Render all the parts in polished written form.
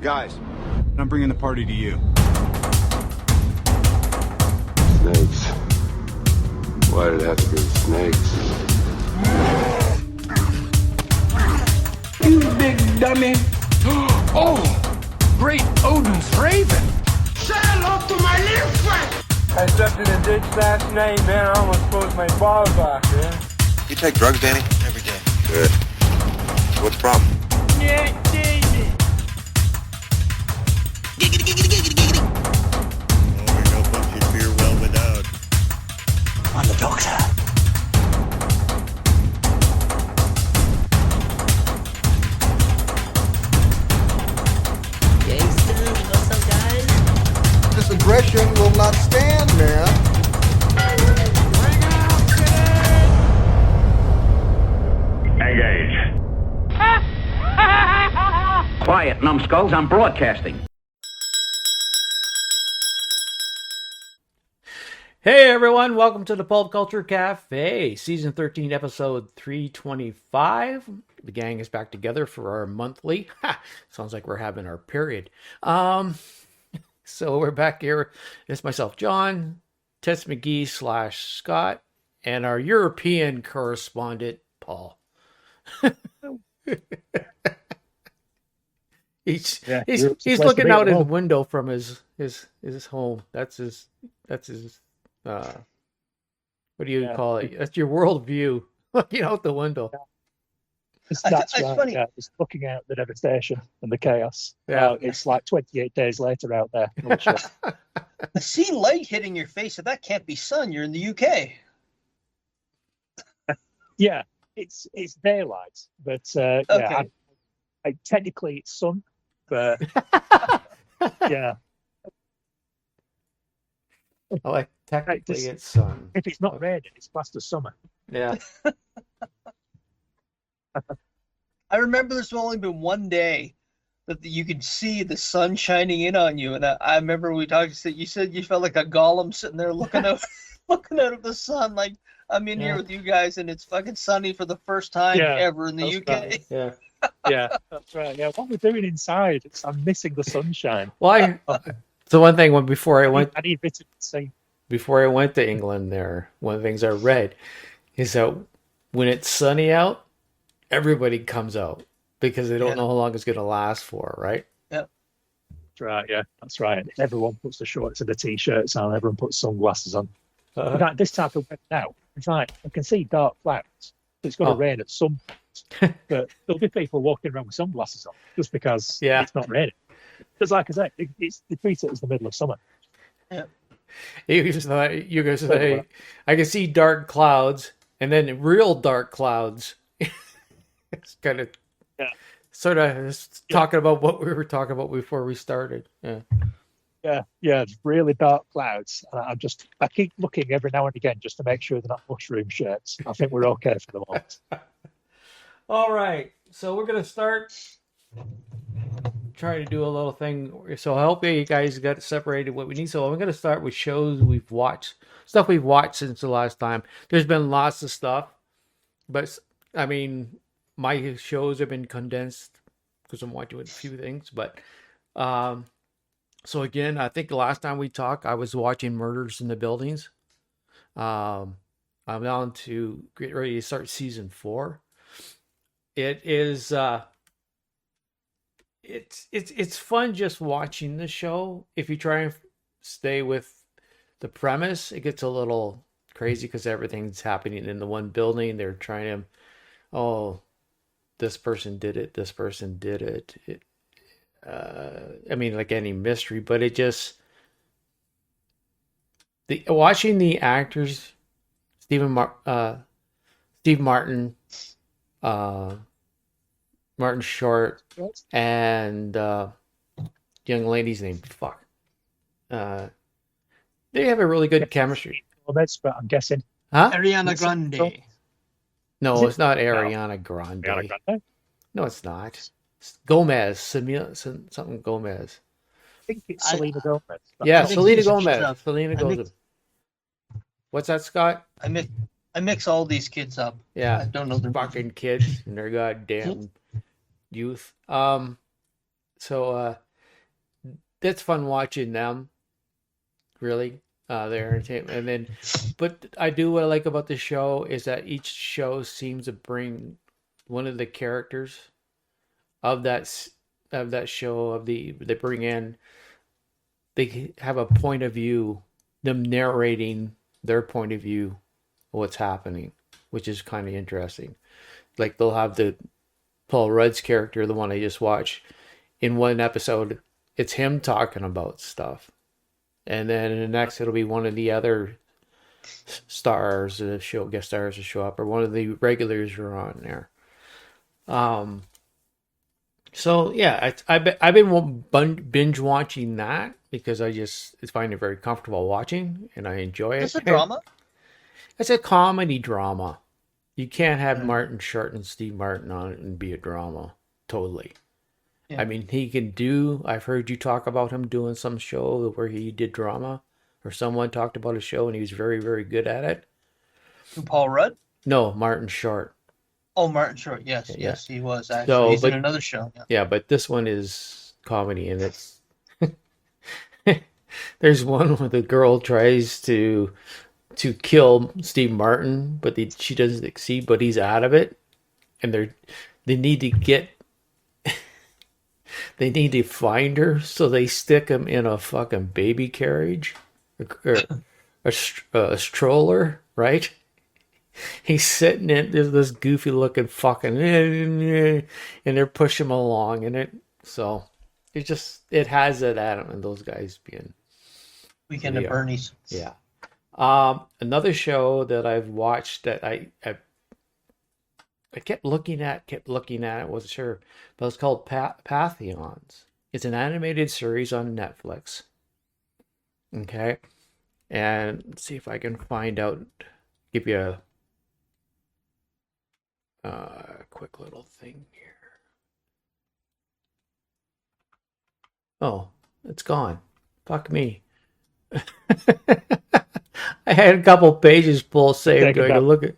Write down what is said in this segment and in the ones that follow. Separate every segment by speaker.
Speaker 1: Guys, I'm bringing the party to you.
Speaker 2: Snakes. Why did it have to be snakes?
Speaker 3: You big dummy. Oh, great Odin's raven.
Speaker 4: Say hello to my little friend.
Speaker 5: I stepped in a ditch last night, man. I almost pulled my balls off, man.
Speaker 6: You take drugs, Danny?
Speaker 2: Every day. Good.
Speaker 6: What's the problem?
Speaker 5: Yeah, David.
Speaker 6: Giggity, giggity, giggity, giggity.
Speaker 7: Oh, we know what you fear well without.
Speaker 3: I'm the doctor.
Speaker 8: Gangsters, what's up, guys?
Speaker 9: This aggression will not stand, man.
Speaker 4: Engage.
Speaker 10: Quiet, numbskulls, I'm broadcasting.
Speaker 11: Hey everyone, welcome to the Pulp Culture Cafe, Season 13, Episode 325. The gang is back together for our monthly. Sounds like we're having our period. So we're back here. It's myself, John, Tess McGee / Scott, and our European correspondent, Paul. He's looking out his window from his home. That's his what do you call it? That's your world view. Looking out the window.
Speaker 12: That's right. Funny. Yeah, just looking out the devastation and the chaos.
Speaker 11: Yeah,
Speaker 12: it's like 28 days later out there.
Speaker 8: I see light hitting your face. So that can't be sun. You're in the UK.
Speaker 12: Yeah, it's daylight, but
Speaker 8: Okay.
Speaker 12: yeah, I technically it's sun, but yeah.
Speaker 11: Oh, like technically it's sun.
Speaker 12: If it's not raining, it's past the summer.
Speaker 11: Yeah.
Speaker 8: I remember there's only been one day that you could see the sun shining in on you, and I remember we talked. You said you felt like a golem sitting there looking out, looking out of the sun. Like I'm in here with you guys, and it's fucking sunny for the first time ever in the UK.
Speaker 12: Right.
Speaker 11: Yeah.
Speaker 12: Yeah, that's right. Yeah, what we're doing inside, I'm missing the sunshine.
Speaker 11: Well, so one thing before I
Speaker 12: need vitamin C.
Speaker 11: Before I went to England, one of the things I read is that when it's sunny out, everybody comes out because they don't know how long it's going to last for, right?
Speaker 8: Yeah.
Speaker 12: That's right. Yeah, that's right. Everyone puts the shorts and the t-shirts on. Everyone puts sunglasses on. Like this type of weather now, it's like I can see dark clouds. It's going to rain at some point, but there'll be people walking around with sunglasses on just because it's not raining. Because, like I said, they treat it as the middle of summer.
Speaker 8: Yeah.
Speaker 11: You guys say, I can see dark clouds, and then real dark clouds. It's kind of, sort of talking about what we were talking about before we started. Yeah.
Speaker 12: Yeah, it's really dark clouds. I keep looking every now and again just to make sure they're not mushroom shirts. I think we're okay for the moment.
Speaker 11: All right, so we're gonna start trying to do a little thing. So I hope you guys got separated what we need. So I'm gonna start with shows we've watched, stuff we've watched since the last time. There's been lots of stuff, but I mean, my shows have been condensed because I'm watching a few things. But so again, I think the last time we talked, I was watching Murders in the Buildings. I'm on to get ready to start season 4. It is it's fun just watching the show. If you try and stay with the premise, it gets a little crazy because everything's happening in the one building. They're trying to, this person did it, this person did it. I mean, like any mystery, but it just watching the actors, Steve Martin, Martin Short, and young lady's name. They have a really good chemistry.
Speaker 12: But I'm guessing.
Speaker 11: Huh?
Speaker 8: Ariana Grande.
Speaker 11: No, it's not Ariana Grande.
Speaker 12: Ariana Grande?
Speaker 11: No, it's not. It's Gomez, something Gomez.
Speaker 12: I think it's Selena Gomez.
Speaker 11: Yeah, Selena Gomez. Selena Gomez. What's that, Scott?
Speaker 8: I mix all these kids up.
Speaker 11: Yeah,
Speaker 8: I don't know their
Speaker 11: fucking kids and their goddamn youth. So it's fun watching them. Really, their entertainment, and then, but I do what I like about the show is that each show seems to bring one of the characters of that show they bring in. They have a point of view, them narrating their point of view of what's happening, which is kind of interesting. Like they'll have the Paul Rudd's character, the one I just watched, in one episode, it's him talking about stuff. And then in the next, it'll be one of the other stars of the show, guest stars to show up, or one of the regulars are on there. So yeah, I've been binge watching that because I find it very comfortable watching and I enjoy it.
Speaker 8: Is it a drama?
Speaker 11: It's a comedy drama. You can't have Martin Short and Steve Martin on it and be a drama. Totally. Yeah. I mean, I've heard you talk about him doing some show where he did drama, or someone talked about a show and he was very, very good at it.
Speaker 8: Who, Paul Rudd?
Speaker 11: No, Martin Short.
Speaker 8: Oh, Martin Short. Yes, he was actually. He's in another show.
Speaker 11: Yeah, but this one is comedy, and it's there's one where the girl tries to kill Steve Martin, but she doesn't succeed, but he's out of it, and they need to find her, so they stick him in a fucking baby carriage, or a stroller, right? He's sitting in this goofy looking fucking, and they're pushing him along, and it has it at him, and those guys being
Speaker 8: Weekend at Bernie's.
Speaker 11: Yeah. Another show that I've watched that I kept looking at, wasn't sure, but it's called Pantheons. It's an animated series on Netflix. Okay. And let's see if I can give you a quick little thing here. Oh, it's gone. Fuck me. I had a couple pages full saved going to look at.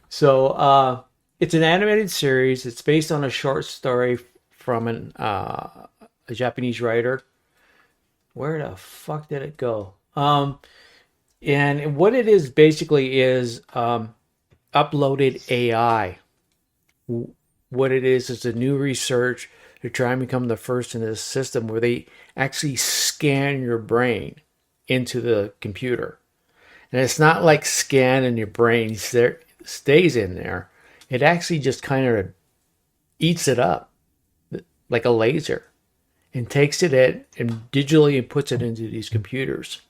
Speaker 11: So, it's an animated series. It's based on a short story from a Japanese writer. Where the fuck did it go? And what it is basically is uploaded AI. What it is a new research to try and become the first in this system where they actually scan your brain into the computer. And it's not like scanning your brain stays in there. It actually just kind of eats it up like a laser and takes it in and digitally puts it into these computers.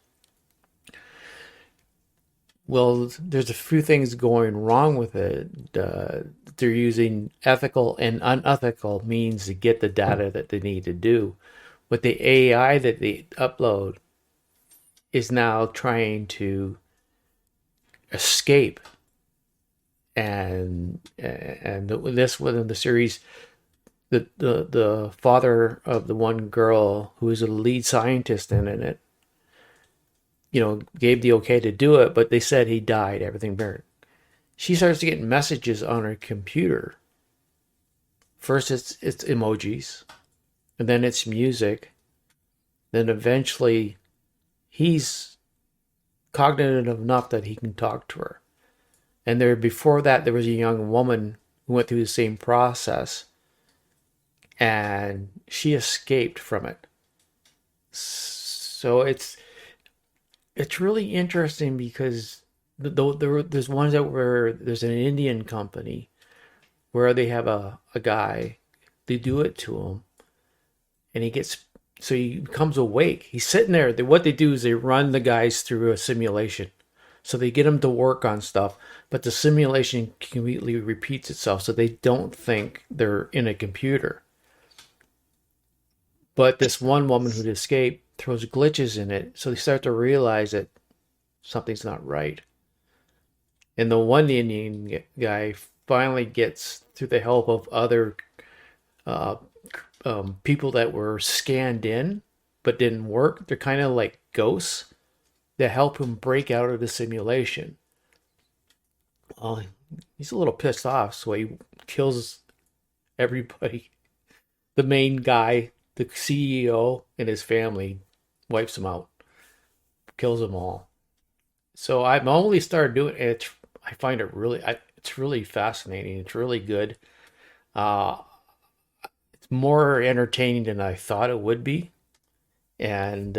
Speaker 11: Well, there's a few things going wrong with it. They're using ethical and unethical means to get the data that they need to do. But the AI that they upload is now trying to escape. And this within the series, the father of the one girl who is a lead scientist in it, gave the okay to do it, but they said he died, everything burned. She starts to get messages on her computer. First it's emojis, and then it's music. Then eventually he's cognitive enough that he can talk to her. And before that, there was a young woman who went through the same process, and she escaped from it. So it's really interesting because there's ones where there's an Indian company where they have a guy, they do it to him, and he becomes awake. He's sitting there. What they do is they run the guys through a simulation. So they get them to work on stuff, but the simulation completely repeats itself, so they don't think they're in a computer. But this one woman who'd escaped throws glitches in it, so they start to realize that something's not right. And the one Indian guy finally gets, through the help of other people that were scanned in but didn't work. They're kind of like ghosts that help him break out of the simulation. He's a little pissed off, so he kills everybody. The main guy the CEO and his family wipes them out, kills them all. So I've only started doing it. I find it really, it's really fascinating. It's really good. It's more entertaining than I thought it would be. And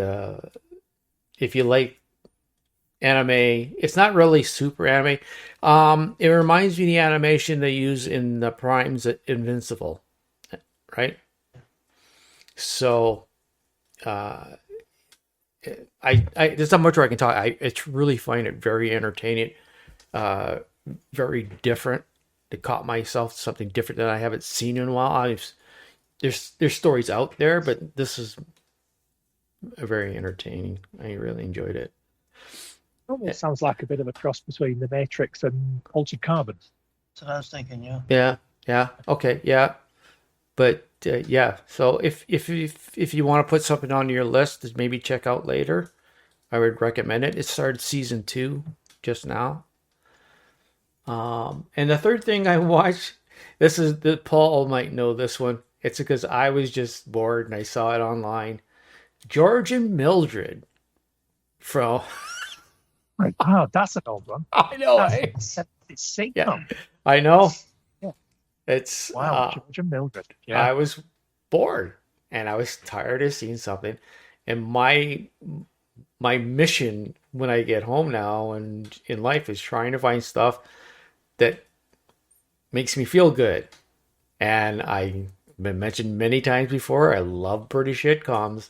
Speaker 11: if you like anime, it's not really super anime. It reminds me of the animation they use in the Prime's Invincible, right? So, I there's not much more I can talk. I really find it very entertaining, very different. It caught myself something different that I haven't seen in a while. There's stories out there, but this is very entertaining. I really enjoyed it.
Speaker 12: Almost sounds like a bit of a cross between The Matrix and Altered Carbon.
Speaker 8: That's what I was thinking. Yeah.
Speaker 11: Yeah. Okay. Yeah. But yeah. So if you want to put something on your list to maybe check out later, I would recommend it. It started season 2 just now. And the third thing I watched, this is the Paul might know this one. It's because I was just bored and I saw it online. George and Mildred from.
Speaker 12: Oh, that's an old one.
Speaker 11: I know.
Speaker 12: It's sitcom.
Speaker 11: Yeah, I know.
Speaker 12: Yeah.
Speaker 11: It's
Speaker 12: wow. George and Mildred. Yeah.
Speaker 11: I was bored and I was tired of seeing something, and my mission when I get home now and in life is trying to find stuff that makes me feel good. And I've been mentioned many times before, I love British sitcoms,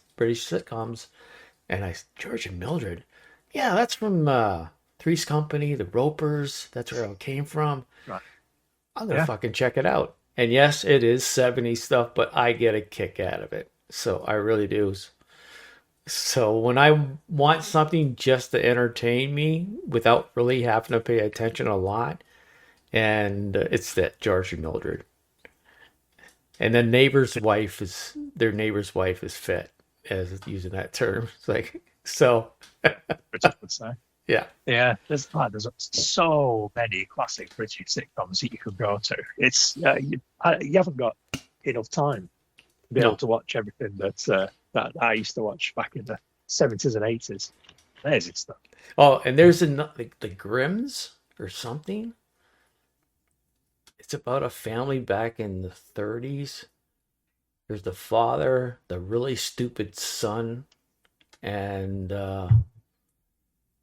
Speaker 11: and George and Mildred. Yeah, that's from Three's Company, The Ropers. That's where it came from.
Speaker 12: Right.
Speaker 11: I'm going to fucking check it out. And yes, it is 70s stuff, but I get a kick out of it. So I really do. So when I want something just to entertain me without really having to pay attention a lot, and it's that George and Mildred. And then their neighbor's wife is fit, as using that term. It's like, so.
Speaker 12: British would say.
Speaker 11: Yeah.
Speaker 12: Yeah. There's so many classic British sitcoms that you could go to. It's you haven't got enough time to be able to watch everything that I used to watch back in the 70s and 80s. Amazing stuff.
Speaker 11: Oh, and there's the Grimms or something. It's about a family back in the 30s. There's the father, the really stupid son, and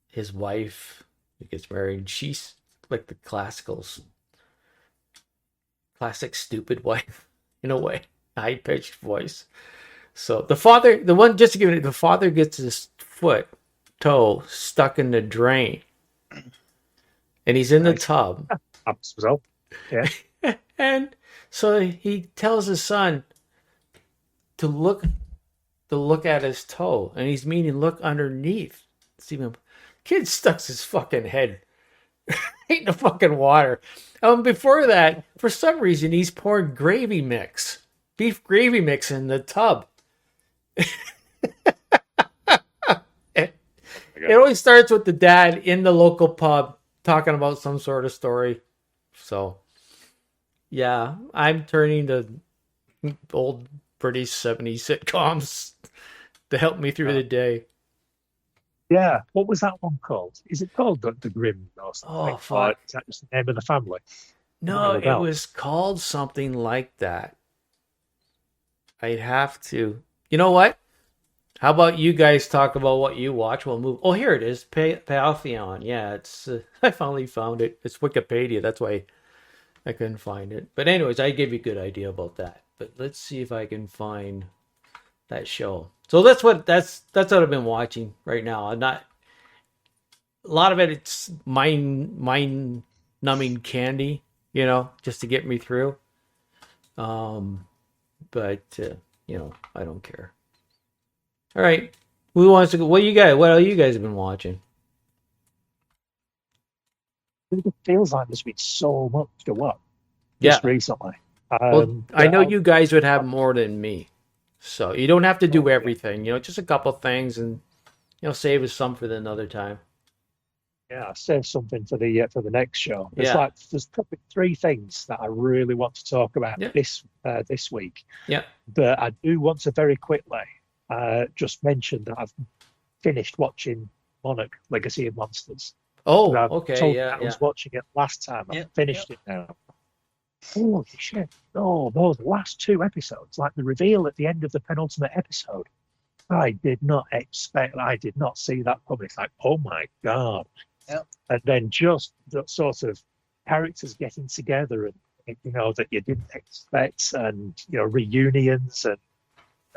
Speaker 11: his wife who gets married. She's like the classic stupid wife in a way, high-pitched voice. So the father gets his toe stuck in the drain, and he's in the tub.
Speaker 12: Yeah.
Speaker 11: And so he tells his son to look at his toe, and he's meaning look underneath. See him. Kid stuck his fucking head in the fucking water. Before that, for some reason, he's pouring beef gravy mix in the tub. It always starts with the dad in the local pub talking about some sort of story. So, yeah, I'm turning to old British 70s sitcoms to help me through the day.
Speaker 12: Yeah. What was that one called? Is it called The Grimm or something?
Speaker 11: Oh, fuck.
Speaker 12: Is that just the name of the family?
Speaker 11: No, it was called something like that. I'd have to. You know what? How about you guys talk about what you watch? We'll move. Oh, here it is. Pantheon. Yeah, it's. I finally found it. It's Wikipedia. That's why I couldn't find it. But anyways, I gave you a good idea about that. But let's see if I can find that show. So that's what I've been watching right now. I'm not. A lot of it's mind numbing candy, just to get me through. But I don't care. All right, who wants to go? What all you guys have been watching?
Speaker 12: It feels like there's been so much to watch
Speaker 11: just
Speaker 12: recently.
Speaker 11: Well, I know you guys would have more than me, so you don't have to do everything. Just a couple things, and save us some for another time.
Speaker 12: Yeah, save something for the next show. There's probably three things that I really want to talk about this week.
Speaker 11: Yeah.
Speaker 12: But I do want to very quickly just mention that I've finished watching Monarch: Legacy of Monsters.
Speaker 11: Oh,
Speaker 12: I've
Speaker 11: okay,
Speaker 12: told
Speaker 11: yeah,
Speaker 12: you I was watching it last time. I've finished it now. Holy shit! Oh, those last two episodes, like the reveal at the end of the penultimate episode, I did not see that coming. It's like, oh my god!
Speaker 8: Yep.
Speaker 12: And then just the sort of characters getting together and that you didn't expect, and reunions,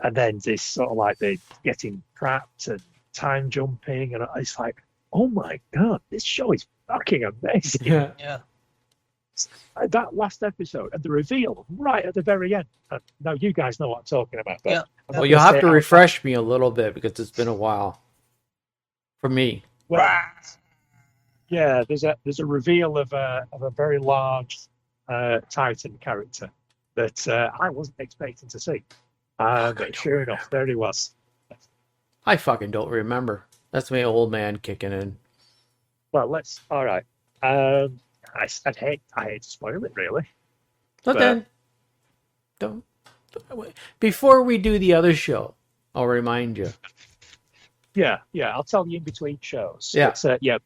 Speaker 12: and then this sort of like they getting trapped and time jumping, and it's like, oh my god, this show is fucking amazing.
Speaker 8: Yeah.
Speaker 12: That last episode and the reveal right at the very end. Now you guys know what I'm talking about. But
Speaker 11: Well, you'll have to refresh me a little bit because it's been a while for me.
Speaker 12: Well, yeah, there's a reveal of a very large Titan character that I wasn't expecting to see. But sure enough, there he was.
Speaker 11: I fucking don't remember. That's my old man kicking in.
Speaker 12: Well, all right. I hate to spoil it, really.
Speaker 11: But then, don't. Before we do the other show, I'll remind you.
Speaker 12: Yeah, I'll tell you in between shows.
Speaker 11: Yeah.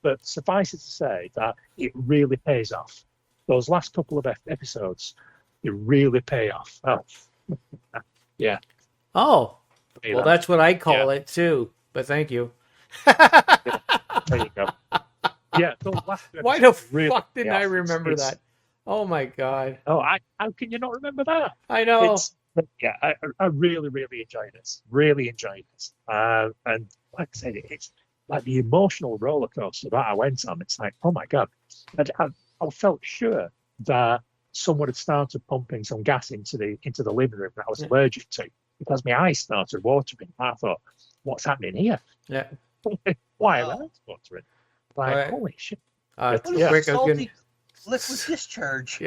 Speaker 12: But suffice it to say that it really pays off. Those last couple of episodes, they really pay off. Oh, yeah.
Speaker 11: Oh, well, that's what I call it too. But thank you.
Speaker 12: There you go. Yeah, those last two
Speaker 11: Why the
Speaker 12: really
Speaker 11: fuck didn't I remember that? Oh my god.
Speaker 12: Oh, how can you not remember that?
Speaker 11: I know.
Speaker 12: I really, really enjoyed this. Really enjoyed this. And like I said, it's like the emotional roller coaster that I went on. It's like, oh my god. And I felt sure that someone had started pumping some gas into the living room that I was allergic to, because my eyes started watering. I thought, what's happening here?
Speaker 11: Yeah.
Speaker 12: Why are my eyes watering? Like, holy shit.
Speaker 8: Salty liquid discharge.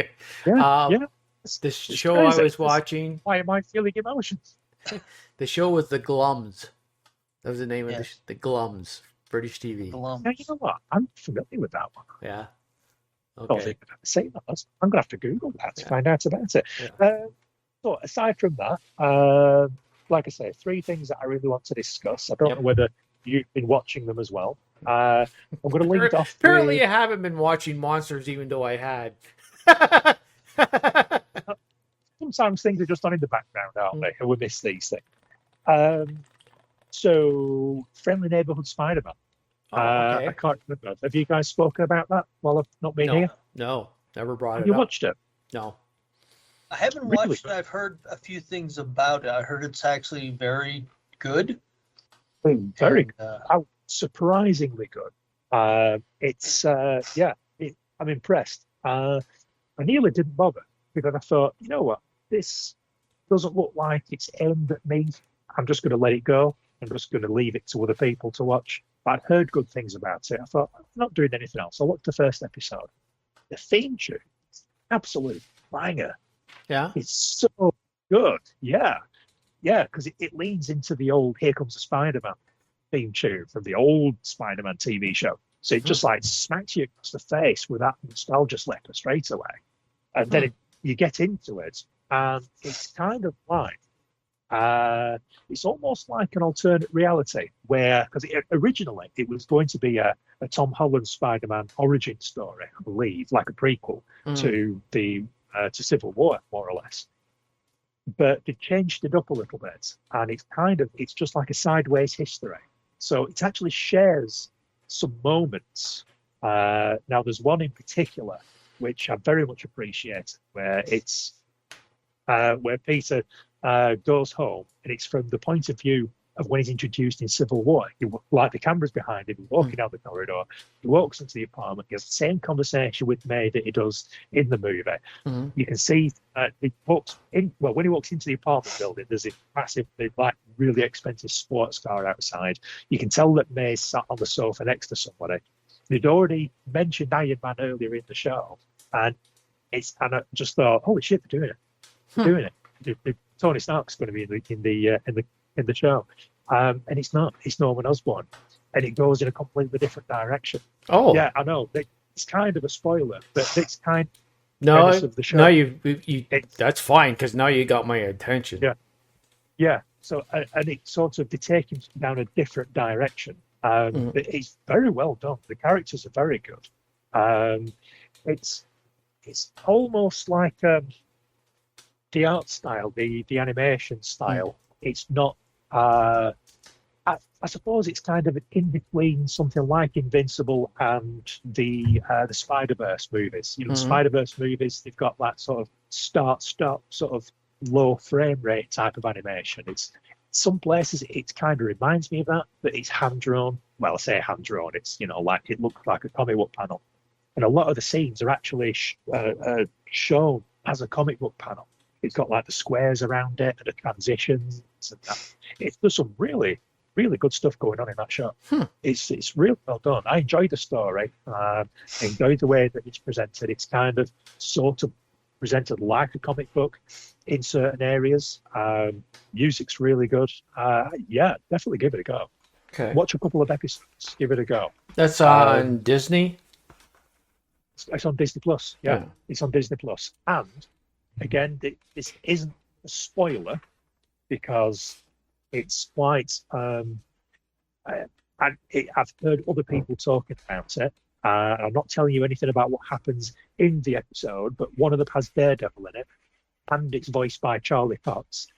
Speaker 11: The show I was watching.
Speaker 12: Why am I feeling emotions?
Speaker 11: The show was The Glums. That was the name of the Glums. British TV.
Speaker 8: Glums.
Speaker 12: Now, you know what? I'm familiar with that one.
Speaker 11: Yeah.
Speaker 12: I don't think I've ever seen that. I'm going to have to Google that to find out about it.
Speaker 11: Yeah.
Speaker 12: So aside from that, like I say, three things that I really want to discuss. I don't know whether you've been watching them as well. I'm going to lead off.
Speaker 11: Apparently, you haven't been watching Monsters, even though I had.
Speaker 12: Sometimes things are just on in the background, aren't they? And we miss these things. So, Friendly Neighborhood Spider-Man. I can't remember. Have you guys spoken about that while I've not been here?
Speaker 11: No, never brought
Speaker 12: Have
Speaker 11: it
Speaker 12: you
Speaker 11: up.
Speaker 12: watched it?
Speaker 11: No.
Speaker 8: I haven't watched it. I've heard a few things about it. I heard it's actually very good.
Speaker 12: Very good. Surprisingly good. I'm impressed. I nearly didn't bother because I thought, you know what, this doesn't look like it's aimed at me. I'm just going to let it go. I'm just going to leave it to other people to watch. But I'd heard good things about it. I thought, I'm not doing anything else. I watched the first episode. The theme tune, absolute banger.
Speaker 11: Yeah.
Speaker 12: It's so good. Yeah, because it leans into the old Here Comes the Spider-Man theme tune from the old Spider-Man TV show. So it just like smacks you across the face with that nostalgia slapper straight away. And then you get into it, and it's kind of like, it's almost like an alternate reality where, because originally it was going to be a Tom Holland Spider-Man origin story, I believe, like a prequel to to Civil War, more or less. But they changed it up a little bit, and it's just like a sideways history. So it actually shares some moments. Now, there's one in particular which I very much appreciate, where it's where Peter goes home, and it's from the point of view of when he's introduced in Civil War. Like the camera's behind him, walking down the corridor. He walks into the apartment. He has the same conversation with May that he does in the movie. You can see he walks in. Well, when he walks into the apartment building, there's a massive, like, really expensive sports car outside. You can tell that May's sat on the sofa next to somebody. They'd already mentioned Iron Man earlier in the show, and I just thought, holy shit, they're doing it. They're doing it. Tony Stark's going to be in the show, and it's not. It's Norman Osborn. and it goes in a completely different direction.
Speaker 11: Oh,
Speaker 12: Yeah, I know. It's kind of a spoiler, but it's kind of
Speaker 11: no,
Speaker 12: premise of the show.
Speaker 11: no, you that's fine because now you got my attention.
Speaker 12: Yeah. Yeah. So, and it's sort of, they take him down a different direction. But it's very well done. The characters are very good. It's almost like the art style, the animation style. It's not. I suppose it's kind of in between something like Invincible and the Spider-Verse movies. You know, the Spider-Verse movies, they've got that sort of start-stop, sort of low frame rate type of animation. It's some places it kind of reminds me of that, but it's hand-drawn. Well, I say hand-drawn. It's, you know, like it looks like a comic book panel, and a lot of the scenes are actually shown as a comic book panel. It's got like the squares around it and the transitions and that. It's there's some really good stuff going on in that show. It's really well done. I enjoyed the story. I enjoyed the way that it's presented. It's kind of sort of presented like a comic book in certain areas. Music's really good. Yeah, definitely give it a go.
Speaker 11: Okay.
Speaker 12: Watch a couple of episodes. Give it a go.
Speaker 11: That's on Disney?
Speaker 12: It's on Disney Plus. Yeah, it's on Disney Plus. And again, this isn't a spoiler because it's quite. I've heard other people talking about it. I'm not telling you anything about what happens in the episode, but one of them has Daredevil in it, and it's voiced by Charlie Cox.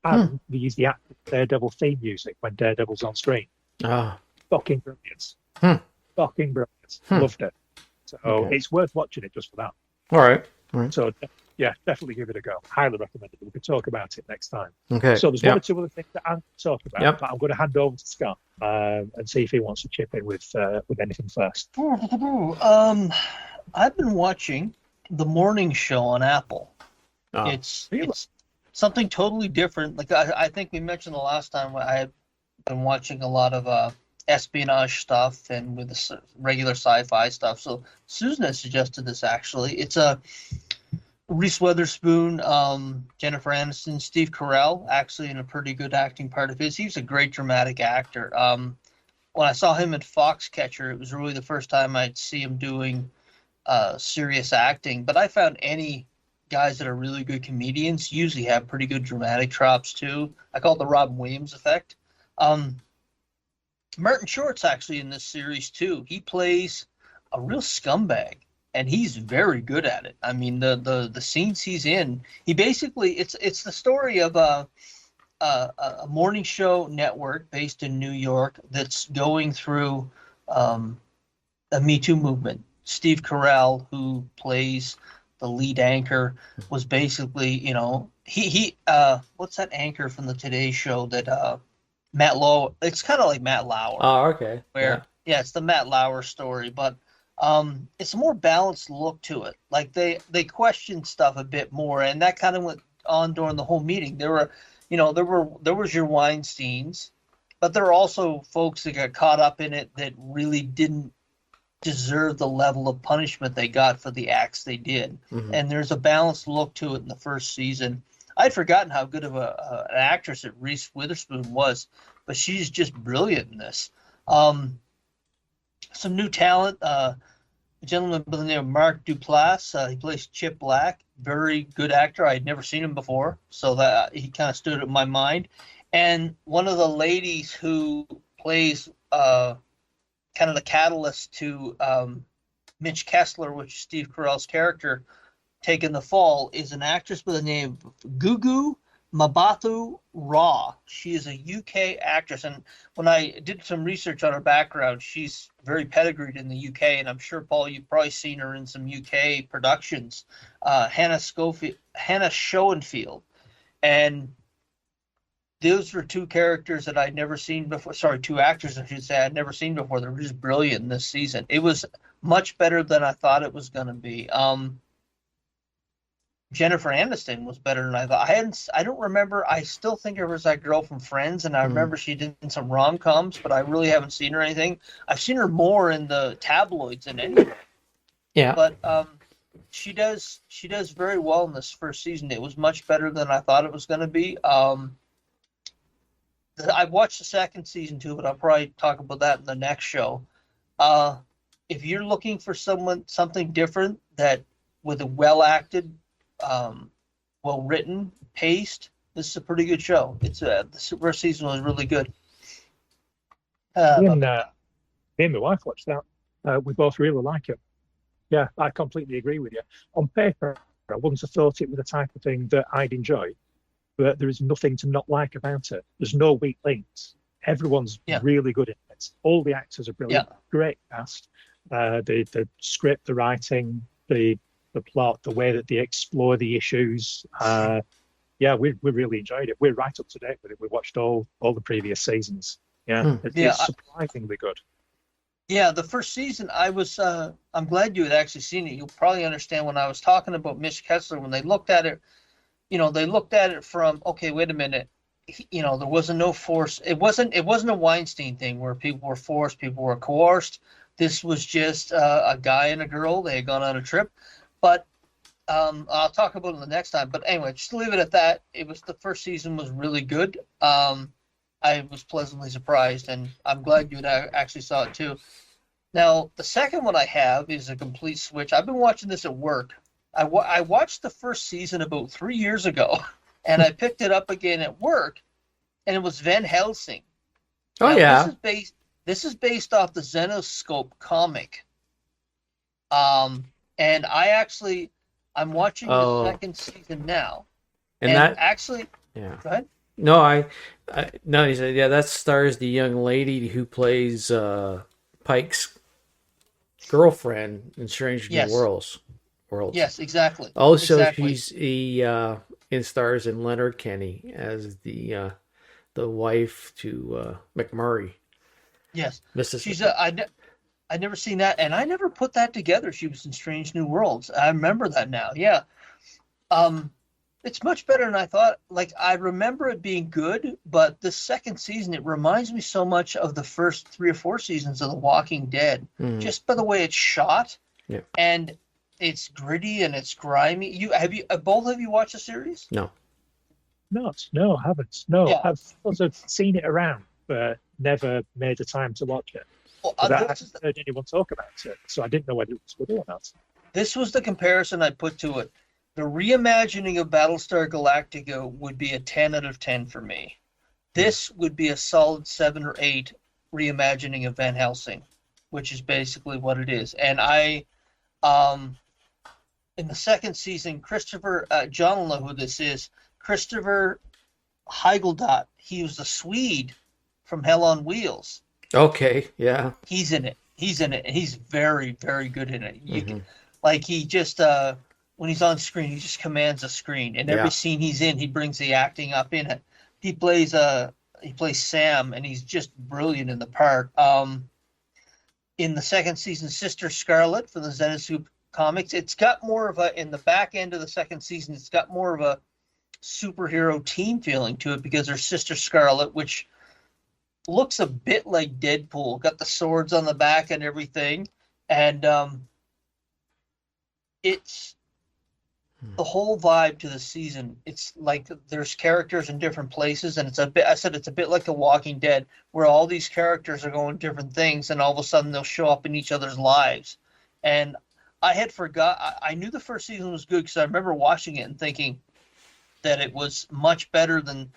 Speaker 12: And they use the actual Daredevil theme music when Daredevil's on screen. Fucking brilliant. Fucking brilliant. Loved it. So it's worth watching it just for that.
Speaker 11: All right.
Speaker 12: So yeah, definitely give it a go. Highly recommend it. We can talk about it next time.
Speaker 11: Okay.
Speaker 12: So there's one or two other things that I'm talk about, but I'm going to hand over to Scott and see if he wants to chip in with anything first.
Speaker 8: I've been watching The Morning Show on Apple. It's something totally different. Like I think we mentioned the last time, I had been watching a lot of espionage stuff and with the regular sci-fi stuff. So Susan has suggested this. Actually, it's a Reese Witherspoon, Jennifer Aniston, Steve Carell, actually in a pretty good acting part of his. He's a great dramatic actor. When I saw him in Foxcatcher, it was really the first time I'd see him doing serious acting. But I found any guys that are really good comedians usually have pretty good dramatic chops too. I call it the Robin Williams effect. Martin Short's actually in this series too. He plays a real scumbag, and he's very good at it. I mean, the scenes he's in, he basically it's the story of a morning show network based in New York that's going through a Me Too movement. Steve Carell, who plays the lead anchor, was basically, you know, he what's that anchor from the Today Show that Matt Lauer? It's kind of like Matt Lauer.
Speaker 11: Oh, okay.
Speaker 8: Where it's the Matt Lauer story, but it's a more balanced look to it. Like they questioned stuff a bit more, and that kind of went on during the whole meeting. There were, you know, there was your Weinsteins, but there were also folks that got caught up in it that really didn't deserve the level of punishment they got for the acts they did. And there's a balanced look to it in the first season. I'd forgotten how good of an actress that Reese Witherspoon was, but she's just brilliant in this. Some new talent, a gentleman by the name of Mark Duplass. He plays Chip Black. Very good actor. I'd never seen him before, so that he kind of stood in my mind. And one of the ladies who plays kind of the catalyst to Mitch Kessler, which is Steve Carell's character, taking the fall, is an actress by the name of Gugu Mbatha Raw. She is a UK actress, and when I did some research on her background, she's very pedigreed in the UK, and I'm sure, Paul, you've probably seen her in some UK productions. Hannah Schoenfield, and those were two characters that I'd never seen before. Sorry, two actors, I should say, I'd never seen before. They were just brilliant in this season. It was much better than I thought it was going to be. Jennifer Aniston was better than I thought. I don't remember. I still think there was that girl from Friends, and I remember she did some rom-coms, but I really haven't seen her anything. I've seen her more in the tabloids than anything.
Speaker 11: Yeah.
Speaker 8: But she does very well in this first season. It was much better than I thought it was going to be. I've watched the second season too, but I'll probably talk about that in the next show. If you're looking for something different that with a well acted, well written, paced, this is a pretty good show. It's the first season was really good.
Speaker 12: Me and my wife watched that. We both really like it. Yeah, I completely agree with you. On paper, I wouldn't have thought it was the type of thing that I'd enjoy, but there is nothing to not like about it. There's no weak links. Everyone's really good in it. All the actors are brilliant. Great cast. The script, the writing, the plot, the way that they explore the issues. We really enjoyed it. We're right up to date with it. We watched all the previous seasons. It's surprisingly good.
Speaker 8: Yeah, the first season, I'm glad you had actually seen it. You'll probably understand when I was talking about Mitch Kessler, when they looked at it, they looked at it from, okay, wait a minute, there wasn't no force. It wasn't a Weinstein thing where people were forced, people were coerced. This was just a guy and a girl. They had gone on a trip. But I'll talk about it the next time. But anyway, just leave it at that. The first season was really good. I was pleasantly surprised, and I'm glad you actually saw it too. Now, the second one I have is a complete switch. I've been watching this at work. I watched the first season about 3 years ago, and I picked it up again at work, and it was Van Helsing.
Speaker 11: Oh,
Speaker 8: now,
Speaker 11: yeah.
Speaker 8: This is based off the Zenoscope comic. And I'm watching the second season now.
Speaker 11: And that
Speaker 8: actually,
Speaker 11: yeah.
Speaker 8: Go ahead.
Speaker 11: No, he said, that stars the young lady who plays Pike's girlfriend in Strange New Worlds.
Speaker 8: Yes, exactly.
Speaker 11: Also, he stars in Leonard Kenny as the wife to McMurray.
Speaker 8: Yes,
Speaker 11: Mrs.
Speaker 8: I'd never seen that, and I never put that together. She was in Strange New Worlds. I remember that now. Yeah. It's much better than I thought. Like, I remember it being good, but the second season, it reminds me so much of the first 3 or 4 seasons of The Walking Dead, just by the way it's shot, and it's gritty and it's grimy. Both of you watched the series?
Speaker 11: No.
Speaker 12: No, I haven't. No, yeah. I've sort of seen it around, but never made the time to watch it. Well, I haven't heard anyone talk about it, so I didn't know whether it was good or not.
Speaker 8: This was the comparison I put to it. The reimagining of Battlestar Galactica would be a 10 out of 10 for me. This would be a solid 7 or 8 reimagining of Van Helsing, which is basically what it is. And in the second season, Christopher, John will know who this is, Christopher Heigeldot. He was the Swede from Hell on Wheels.
Speaker 11: Okay, yeah.
Speaker 8: He's in it. And he's very, very good in it. He just... when he's on screen, he just commands the screen. And every scene he's in, he brings the acting up in it. He plays Sam, and he's just brilliant in the part. In the second season, Sister Scarlet from the Zenoscope comics, it's got more of in the back end of the second season, it's got more of a superhero team feeling to it because there's Sister Scarlet, which looks a bit like Deadpool, got the swords on the back and everything. And it's the whole vibe to the season. It's like there's characters in different places, and it's a bit like The Walking Dead, where all these characters are going different things, and all of a sudden they'll show up in each other's lives. And I had I knew the first season was good because I remember watching it and thinking that it was much better than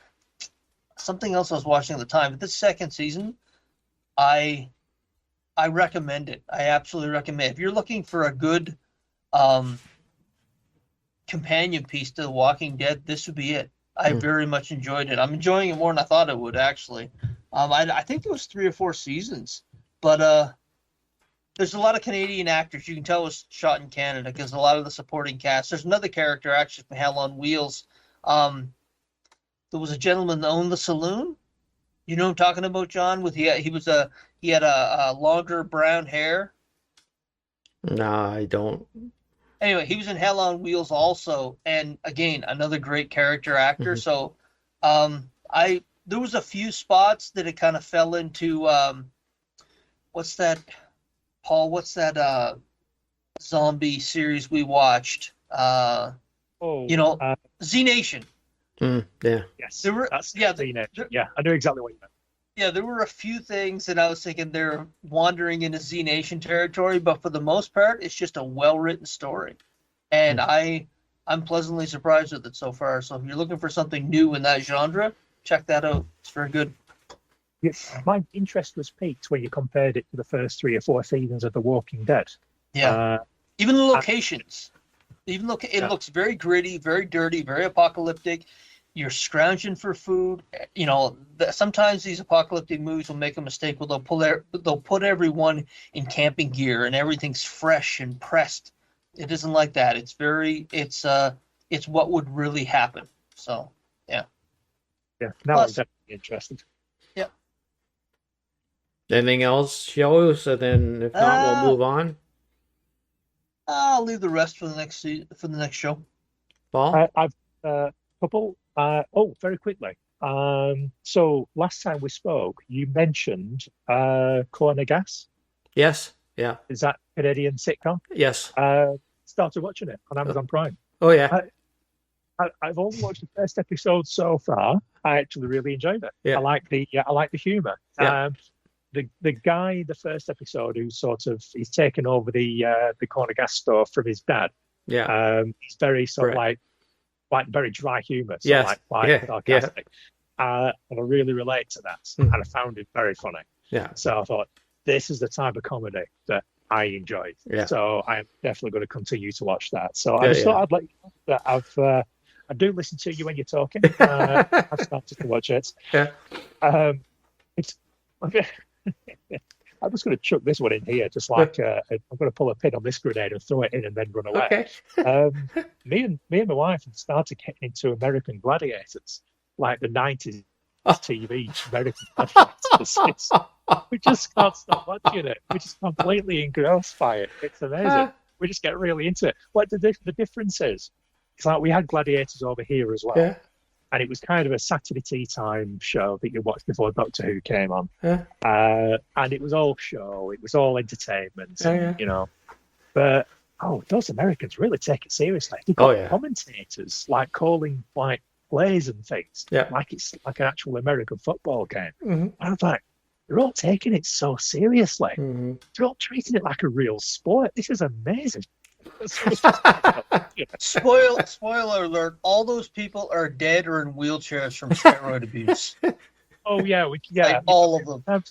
Speaker 8: something else I was watching at the time. But this second season, I recommend it. I absolutely recommend it. If you're looking for a good companion piece to The Walking Dead, this would be it. I very much enjoyed it. I'm enjoying it more than I thought I would, actually. I think it was 3 or 4 seasons, but there's a lot of Canadian actors. You can tell it was shot in Canada because a lot of the supporting cast. There's another character actually from Hell on Wheels. There was a gentleman that owned the saloon. You know what I'm talking about, John? He had a longer brown hair.
Speaker 11: No, I don't.
Speaker 8: Anyway, he was in Hell on Wheels also, and again, another great character actor. So, there was a few spots that it kind of fell into. What's that, Paul? What's that zombie series we watched? Z Nation.
Speaker 11: Yeah.
Speaker 12: Yes,
Speaker 8: There were-
Speaker 12: that's
Speaker 8: yeah,
Speaker 12: teenage.
Speaker 8: there-
Speaker 12: Yeah, I knew exactly what you meant.
Speaker 8: Yeah, there were a few things that I was thinking they're wandering into Z Nation territory, but for the most part, it's just a well-written story, and I'm pleasantly surprised with it so far. So if you're looking for something new in that genre, check that out. It's very good.
Speaker 12: My interest was piqued when you compared it to the first 3 or 4 seasons of The Walking Dead.
Speaker 8: Yeah, even the locations, it looks very gritty, very dirty, very apocalyptic. You're scrounging for food. You know, sometimes these apocalyptic movies will make a mistake where they'll put everyone in camping gear and everything's fresh and pressed. It isn't like that. It's what would really happen. So, yeah.
Speaker 12: Yeah, now
Speaker 8: Plus-
Speaker 12: I'm definitely interested.
Speaker 8: Yeah.
Speaker 11: Anything else, shows? And then if not, we'll move on.
Speaker 8: I'll leave the rest for the next show.
Speaker 11: Paul?
Speaker 12: I've a couple. Very quickly. So last time we spoke, you mentioned Corner Gas.
Speaker 11: Yes. Yeah.
Speaker 12: Is that Canadian sitcom?
Speaker 11: Yes.
Speaker 12: Started watching it on Amazon Prime.
Speaker 11: Oh yeah.
Speaker 12: I've only watched the first episode so far. I actually really enjoyed it.
Speaker 11: Yeah.
Speaker 12: I like the humor.
Speaker 11: Yeah.
Speaker 12: The guy, the first episode, who he's taken over the Corner Gas store from his dad.
Speaker 11: Yeah.
Speaker 12: He's very sort of like very dry humor. So
Speaker 11: Yes.
Speaker 12: like sarcastic. And I really relate to that, and I found it very funny.
Speaker 11: Yeah.
Speaker 12: So I thought this is the type of comedy that I enjoyed.
Speaker 11: Yeah.
Speaker 12: So I'm definitely going to continue to watch that. So I just thought I'd let you know that I do listen to you when you're talking. I've started to watch it.
Speaker 11: Yeah.
Speaker 12: It's I'm just going to chuck this one in here, just like I'm going to pull a pin on this grenade and throw it in and then run away.
Speaker 11: Okay.
Speaker 12: Me and my wife have started getting into American Gladiators, like the 90s TV American Gladiators. We just can't stop watching it. We're just completely engrossed by it. It's amazing. We just get really into it. What the difference is, it's like we had Gladiators over here as well.
Speaker 11: Yeah.
Speaker 12: And it was kind of a Saturday tea time show that you watched before Doctor Who came on.
Speaker 11: Yeah.
Speaker 12: And it was all show, it was all entertainment, you know. But those Americans really take it seriously. They've got commentators like calling like plays and things, like it's like an actual American football game.
Speaker 11: Mm-hmm.
Speaker 12: And I was like, they're all taking it so seriously.
Speaker 11: Mm-hmm.
Speaker 12: They're all treating it like a real sport. This is amazing.
Speaker 8: Spoiler alert, all those people are dead or in wheelchairs from steroid abuse.
Speaker 12: Oh yeah,
Speaker 8: like all of them.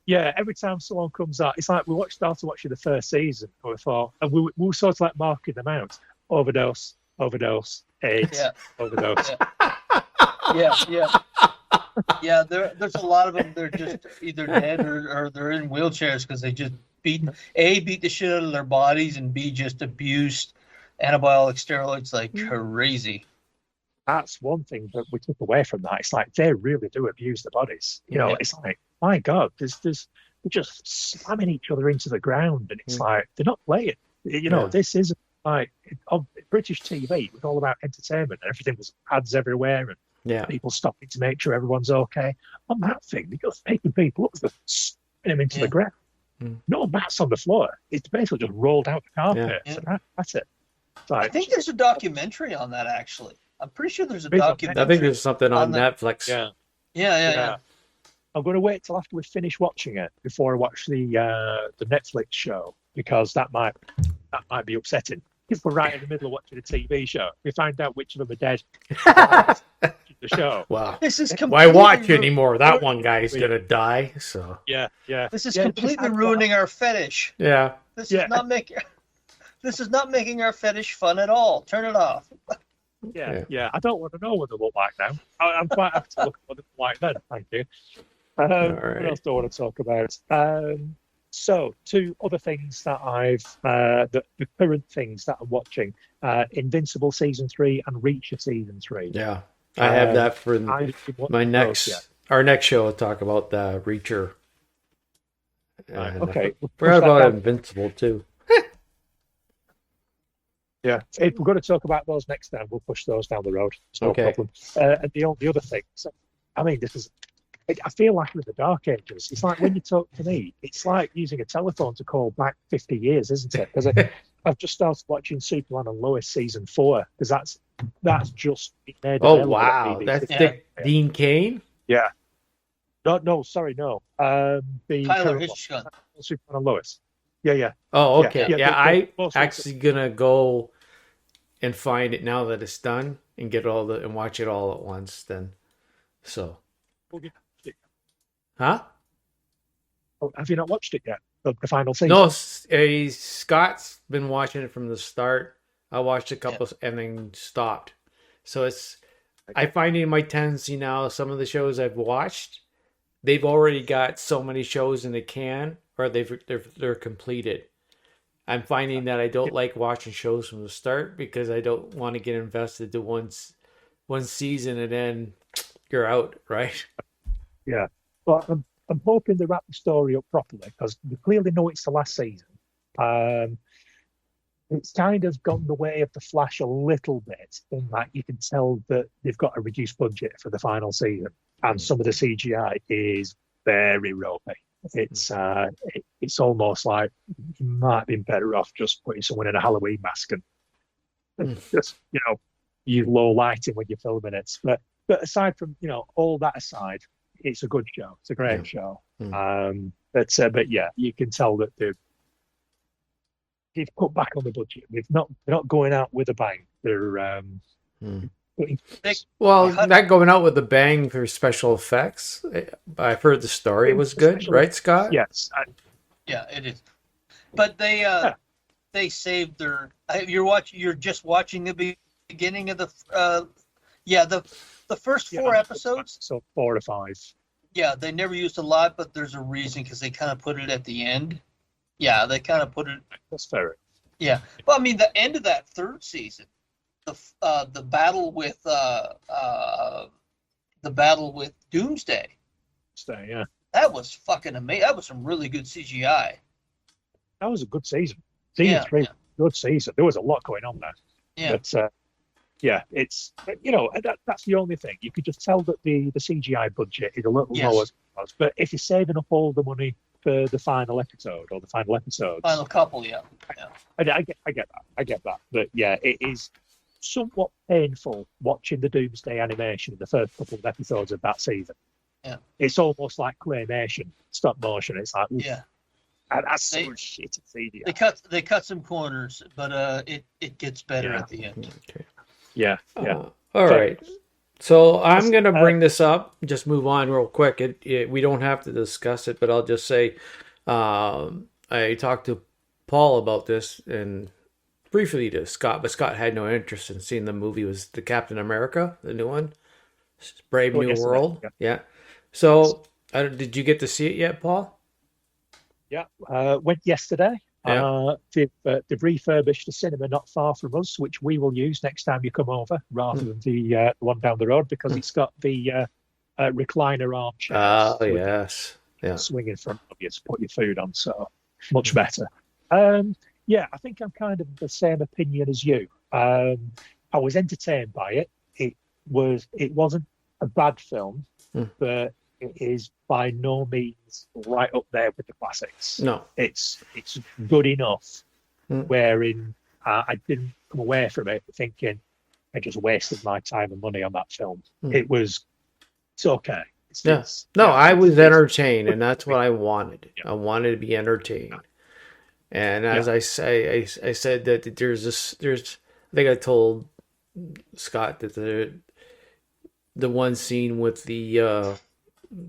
Speaker 12: Yeah, every time someone comes out, it's like we started watching the first season, and we thought, and we were sort of like marking them out: overdose, AIDS, overdose.
Speaker 8: Yeah. There's a lot of them. They're just either dead or they're in wheelchairs because they just beat the shit out of their bodies, and B, just abused antibiotic steroids like crazy.
Speaker 12: That's one thing that we took away from that. It's like they really do abuse the bodies. You know, it's like, my God, they're just slamming each other into the ground, and it's like they're not playing. You know, this is like on British TV. It was all about entertainment, and everything was ads everywhere, and people stopping to make sure everyone's okay. On that thing, they're just picking people up, just slamming them into the ground. No mats on the floor. It's basically just rolled out the carpet. So that's it. So
Speaker 8: I think there's a documentary on that, actually. I'm pretty sure there's a documentary.
Speaker 11: I think there's something on Netflix.
Speaker 8: Yeah.
Speaker 12: I'm going to wait till after we finish watching it before I watch the Netflix show, because that might be upsetting. If we're right in the middle of watching a TV show, we find out which of them are dead. The show.
Speaker 11: Wow.
Speaker 8: This is
Speaker 11: why watch anymore? That one guy is gonna die. So
Speaker 12: yeah.
Speaker 8: This is completely ruining our fetish.
Speaker 11: Yeah.
Speaker 8: This is not making our fetish fun at all. Turn it off.
Speaker 12: Yeah. I don't want to know what they look like now. I'm quite happy to look at what they look like then. Thank you. What else do I want to talk about? So, 2 other things that the current things that I'm watching: Invincible season 3 and Reacher season 3.
Speaker 11: Yeah, I have that for my next our next show. We'll talk about the Reacher.
Speaker 12: Okay,
Speaker 11: forgot about Invincible too.
Speaker 12: Yeah, if we're going to talk about those next time, we'll push those down the road. It's no problem. And the other thing, I mean, I feel like we're in the dark ages. It's like when you talk to me, it's like using a telephone to call back 50 years, isn't it? Because I've just started watching Superman and Lois season 4, because That's just been made
Speaker 11: Oh
Speaker 12: available at
Speaker 11: wow,
Speaker 12: BBC.
Speaker 11: that's
Speaker 8: Yeah.
Speaker 11: Dean Cain.
Speaker 12: Yeah. No, sorry, no. The
Speaker 8: Tyler
Speaker 12: current
Speaker 8: Hitchcock.
Speaker 12: one, Superman and Lois. Yeah.
Speaker 11: Oh,
Speaker 12: Yeah,
Speaker 11: okay.
Speaker 12: yeah,
Speaker 11: Yeah,
Speaker 12: the
Speaker 11: I
Speaker 12: most
Speaker 11: actually gonna go and find it now that it's done and get all the and watch it all at once. Then, so, huh?
Speaker 12: Oh, have you not watched it yet? The final season?
Speaker 11: No, Scott's been watching it from the start. I watched a couple and then stopped. So it's I find in my tendency now, some of the shows I've watched, they've already got so many shows in the can, or they're completed. I'm finding that I don't like watching shows from the start because I don't want to get invested to one season and then you're out, right?
Speaker 12: Yeah. But I'm hoping they wrap the story up properly because we clearly know it's the last season. It's kind of gone the way of the Flash a little bit in that you can tell that they've got a reduced budget for the final season, and some of the CGI is very ropey. It's almost like you might have been better off just putting someone in a Halloween mask and just use low lighting when you're filming it. But aside from all that aside, it's a good show. It's a great show. But yeah, you can tell that they've cut back on the budget. They're not going out with a bang. They're
Speaker 11: well, not going out with a bang for special effects. I've heard the story was good, right, Scott?
Speaker 12: Yes.
Speaker 8: Yeah, it is. But they saved their. You're just watching the beginning of the. The first 4 episodes.
Speaker 12: So 4 or 5.
Speaker 8: Yeah, they never used a lot, but there's a reason because they kind of put it at the end. Yeah, they kind of put it.
Speaker 12: That's fair.
Speaker 8: Yeah, well, I mean, the end of that 3rd season, the battle with Doomsday.
Speaker 12: Yeah.
Speaker 8: That was fucking amazing. That was some really good CGI.
Speaker 12: That was a good season. Season 3, good season. There was a lot going on there.
Speaker 8: Yeah.
Speaker 12: But it's that's the only thing. You could just tell that the CGI budget is a little lower. But if you're saving up all the money for the final episode or the final episodes,
Speaker 8: final couple,
Speaker 12: I get that. But yeah, it is somewhat painful watching the Doomsday animation in the first couple of episodes of that season.
Speaker 8: Yeah,
Speaker 12: it's almost like claymation, stop motion. It's like that's so shitty CGI.
Speaker 8: They cut some corners, but it gets better at the end.
Speaker 11: Okay.
Speaker 12: Yeah.
Speaker 11: All right. So I'm going to bring this up, just move on real quick. We don't have to discuss it, but I'll just say I talked to Paul about this and briefly to Scott, but Scott had no interest in seeing the movie. It was the Captain America, the new one, Brave New World. Yeah. So did you get to see it yet, Paul?
Speaker 12: Yeah. Went yesterday. They've refurbished a cinema not far from us, which we will use next time you come over, rather than the one down the road, because it's got the recliner armchair.
Speaker 11: Oh, yes. Yeah.
Speaker 12: Swing in front of you to put your food on, so much better. I think I'm kind of the same opinion as you. I was entertained by it. It wasn't a bad film, but it is by no means right up there with the classics.
Speaker 11: No,
Speaker 12: it's good enough. Wherein I didn't come away from it thinking I just wasted my time and money on that film. It's okay.
Speaker 11: I was entertained, and that's what I wanted. I wanted to be entertained. And as I say, I said that there's I think I told Scott that the one scene with the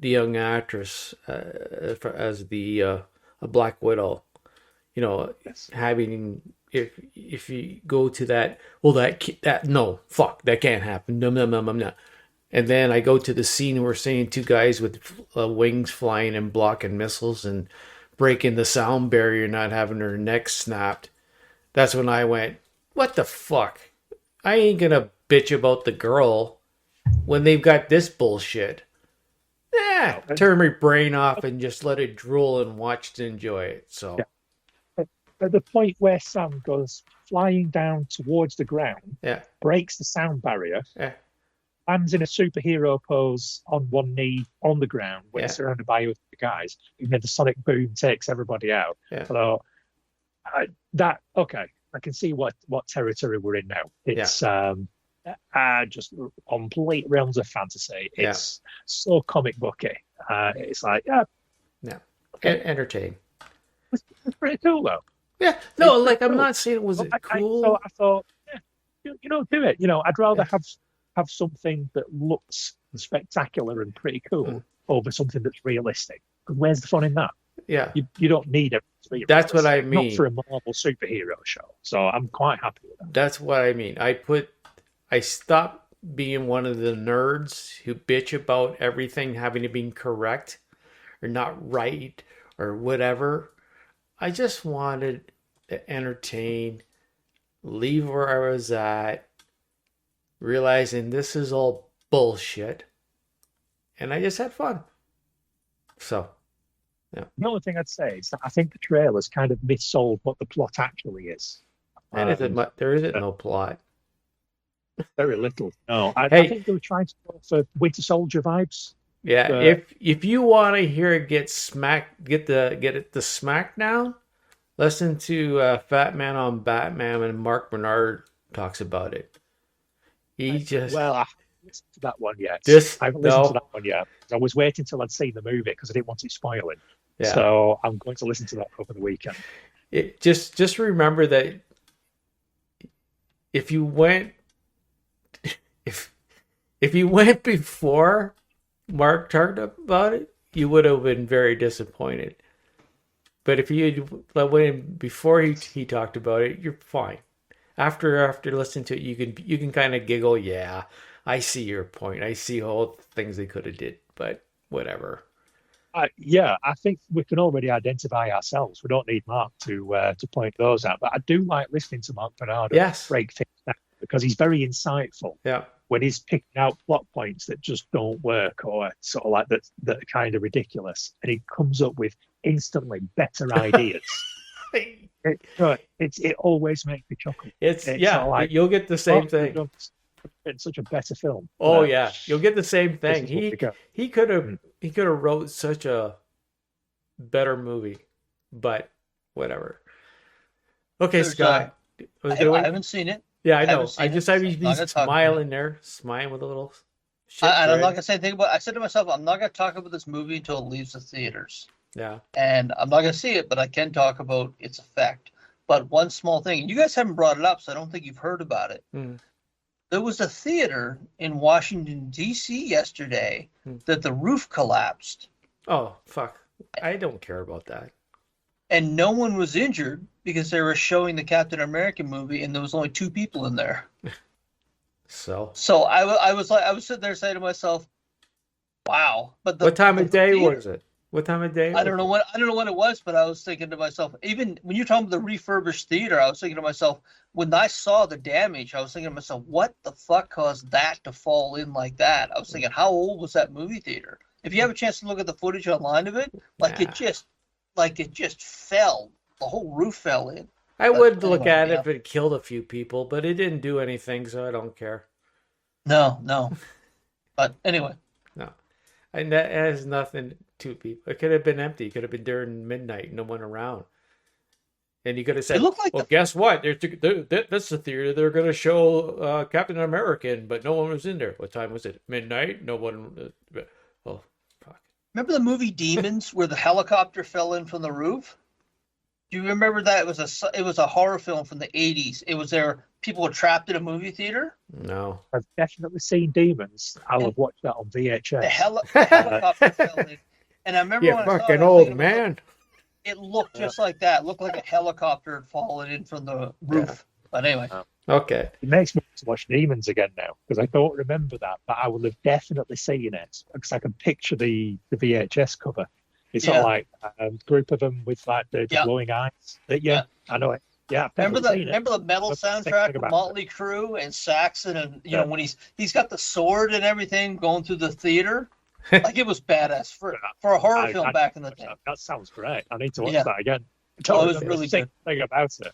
Speaker 11: young actress as the a Black Widow, having if you go to that, well, that can't happen. No. And then I go to the scene where we're seeing 2 guys with wings flying and blocking missiles and breaking the sound barrier, not having their necks snapped. That's when I went, what the fuck? I ain't gonna bitch about the girl when they've got this bullshit. Turn my brain off and just let it drool and watch to enjoy it. So,
Speaker 12: at the point where Sam goes flying down towards the ground, breaks the sound barrier, lands in a superhero pose on one knee on the ground when surrounded by other guys, and then the sonic boom takes everybody out. So, I can see what territory we're in now. It's just complete realms of fantasy. It's so comic booky. It's like, okay.
Speaker 11: Entertain.
Speaker 12: It's pretty cool though.
Speaker 11: Yeah, no,
Speaker 12: It's
Speaker 11: like
Speaker 12: pretty
Speaker 11: I'm
Speaker 12: cool.
Speaker 11: not saying was it
Speaker 12: I
Speaker 11: cool.
Speaker 12: thought, do it. I'd rather have something that looks spectacular and pretty cool over something that's realistic. Because where's the fun in that?
Speaker 11: Yeah,
Speaker 12: You don't need it to be
Speaker 11: that's what I
Speaker 12: realistic.
Speaker 11: mean.
Speaker 12: Not for a Marvel superhero show. So I'm quite happy with that.
Speaker 11: That's what I mean. I stopped being one of the nerds who bitch about everything having to be correct or not right or whatever. I just wanted to entertain, leave where I was at, realizing this is all bullshit, and I just had fun. So, yeah.
Speaker 12: The only thing I'd say is that I think the trailers kind of missold what the plot actually is.
Speaker 11: There isn't no plot.
Speaker 12: Very little. No, I
Speaker 11: Hey.
Speaker 12: think they were trying to go for Winter Soldier vibes.
Speaker 11: Yeah, if you want to hear it get it the smackdown, listen to Fat Man on Batman when Mark Bernard talks about it. I haven't
Speaker 12: listened to that one yet.
Speaker 11: This-
Speaker 12: I haven't listened
Speaker 11: no.
Speaker 12: to that one yet. I was waiting till I'd seen the movie because I didn't want it spoiling.
Speaker 11: Yeah.
Speaker 12: So I'm going to listen to that over the weekend.
Speaker 11: Just remember that if you went before Mark talked about it, you would have been very disappointed. But if you went in before he talked about it, you're fine. After listening to it, you can kind of giggle. Yeah, I see your point. I see all things they could have did, but whatever.
Speaker 12: I think we can already identify ourselves. We don't need Mark to point those out. But I do like listening to Mark Bernard break things down because he's very insightful.
Speaker 11: Yeah.
Speaker 12: When he's picking out plot points that just don't work or sort of like that are kind of ridiculous, and he comes up with instantly better ideas. It always makes me chuckle.
Speaker 11: It's sort of like, you'll get the same thing.
Speaker 12: It's such a better film.
Speaker 11: Oh yeah, you'll get the same thing. He could have wrote such a better movie, but whatever. Okay, Scott.
Speaker 8: I haven't seen it.
Speaker 11: Yeah, I know. I just have you smiling there, smiling with a little shit.
Speaker 8: And I'm not gonna say anything about. I said to myself, I'm not gonna talk about this movie until it leaves the theaters.
Speaker 11: Yeah.
Speaker 8: And I'm not gonna see it, but I can talk about its effect. But one small thing, you guys haven't brought it up, so I don't think you've heard about it. There was a theater in Washington, D.C. yesterday that the roof collapsed.
Speaker 11: Oh, fuck. I don't care about that.
Speaker 8: And no one was injured because they were showing the Captain America movie and there was only 2 people in there. So I was sitting there saying to myself, wow. But
Speaker 11: what time of day was it? What time of day?
Speaker 8: I don't know what it was, but I was thinking to myself, even when you're talking about the refurbished theater, I was thinking to myself, when I saw the damage, I was thinking to myself, what the fuck caused that to fall in like that? I was thinking, how old was that movie theater? If you have a chance to look at the footage online of it, it just fell. The whole roof fell in.
Speaker 11: I would look at it if it killed a few people, but it didn't do anything, so I don't care.
Speaker 8: No. But anyway.
Speaker 11: No. And that has nothing to people. It could have been empty. It could have been during midnight, no one around. And you could have said, guess what? That's the theater. They're going to show Captain America, but no one was in there. What time was it? Midnight? No one. Oh, fuck.
Speaker 8: Remember the movie Demons where the helicopter fell in from the roof? Do you remember that? It was a horror film from the 80s. It was people were trapped in a movie theater.
Speaker 11: No.
Speaker 12: I've definitely seen Demons. I'll have watched that on VHS.
Speaker 8: The helicopter fell in. And I remember when I saw it,
Speaker 11: old man.
Speaker 8: It looked just like that. It looked like a helicopter had fallen in from the roof. Yeah. But anyway.
Speaker 11: Okay.
Speaker 12: It makes me want to watch Demons again now because I don't remember that, but I will have definitely seen it because I can picture the VHS cover. It's sort of like a group of them with like the glowing eyes. I know it. Yeah,
Speaker 8: remember the metal soundtrack of Motley Crue and Saxon, and you know when he's got the sword and everything going through the theater. Like it was badass for a horror film back in the day.
Speaker 12: That sounds great. I need to watch that again.
Speaker 8: It was really good.
Speaker 12: Thing about it.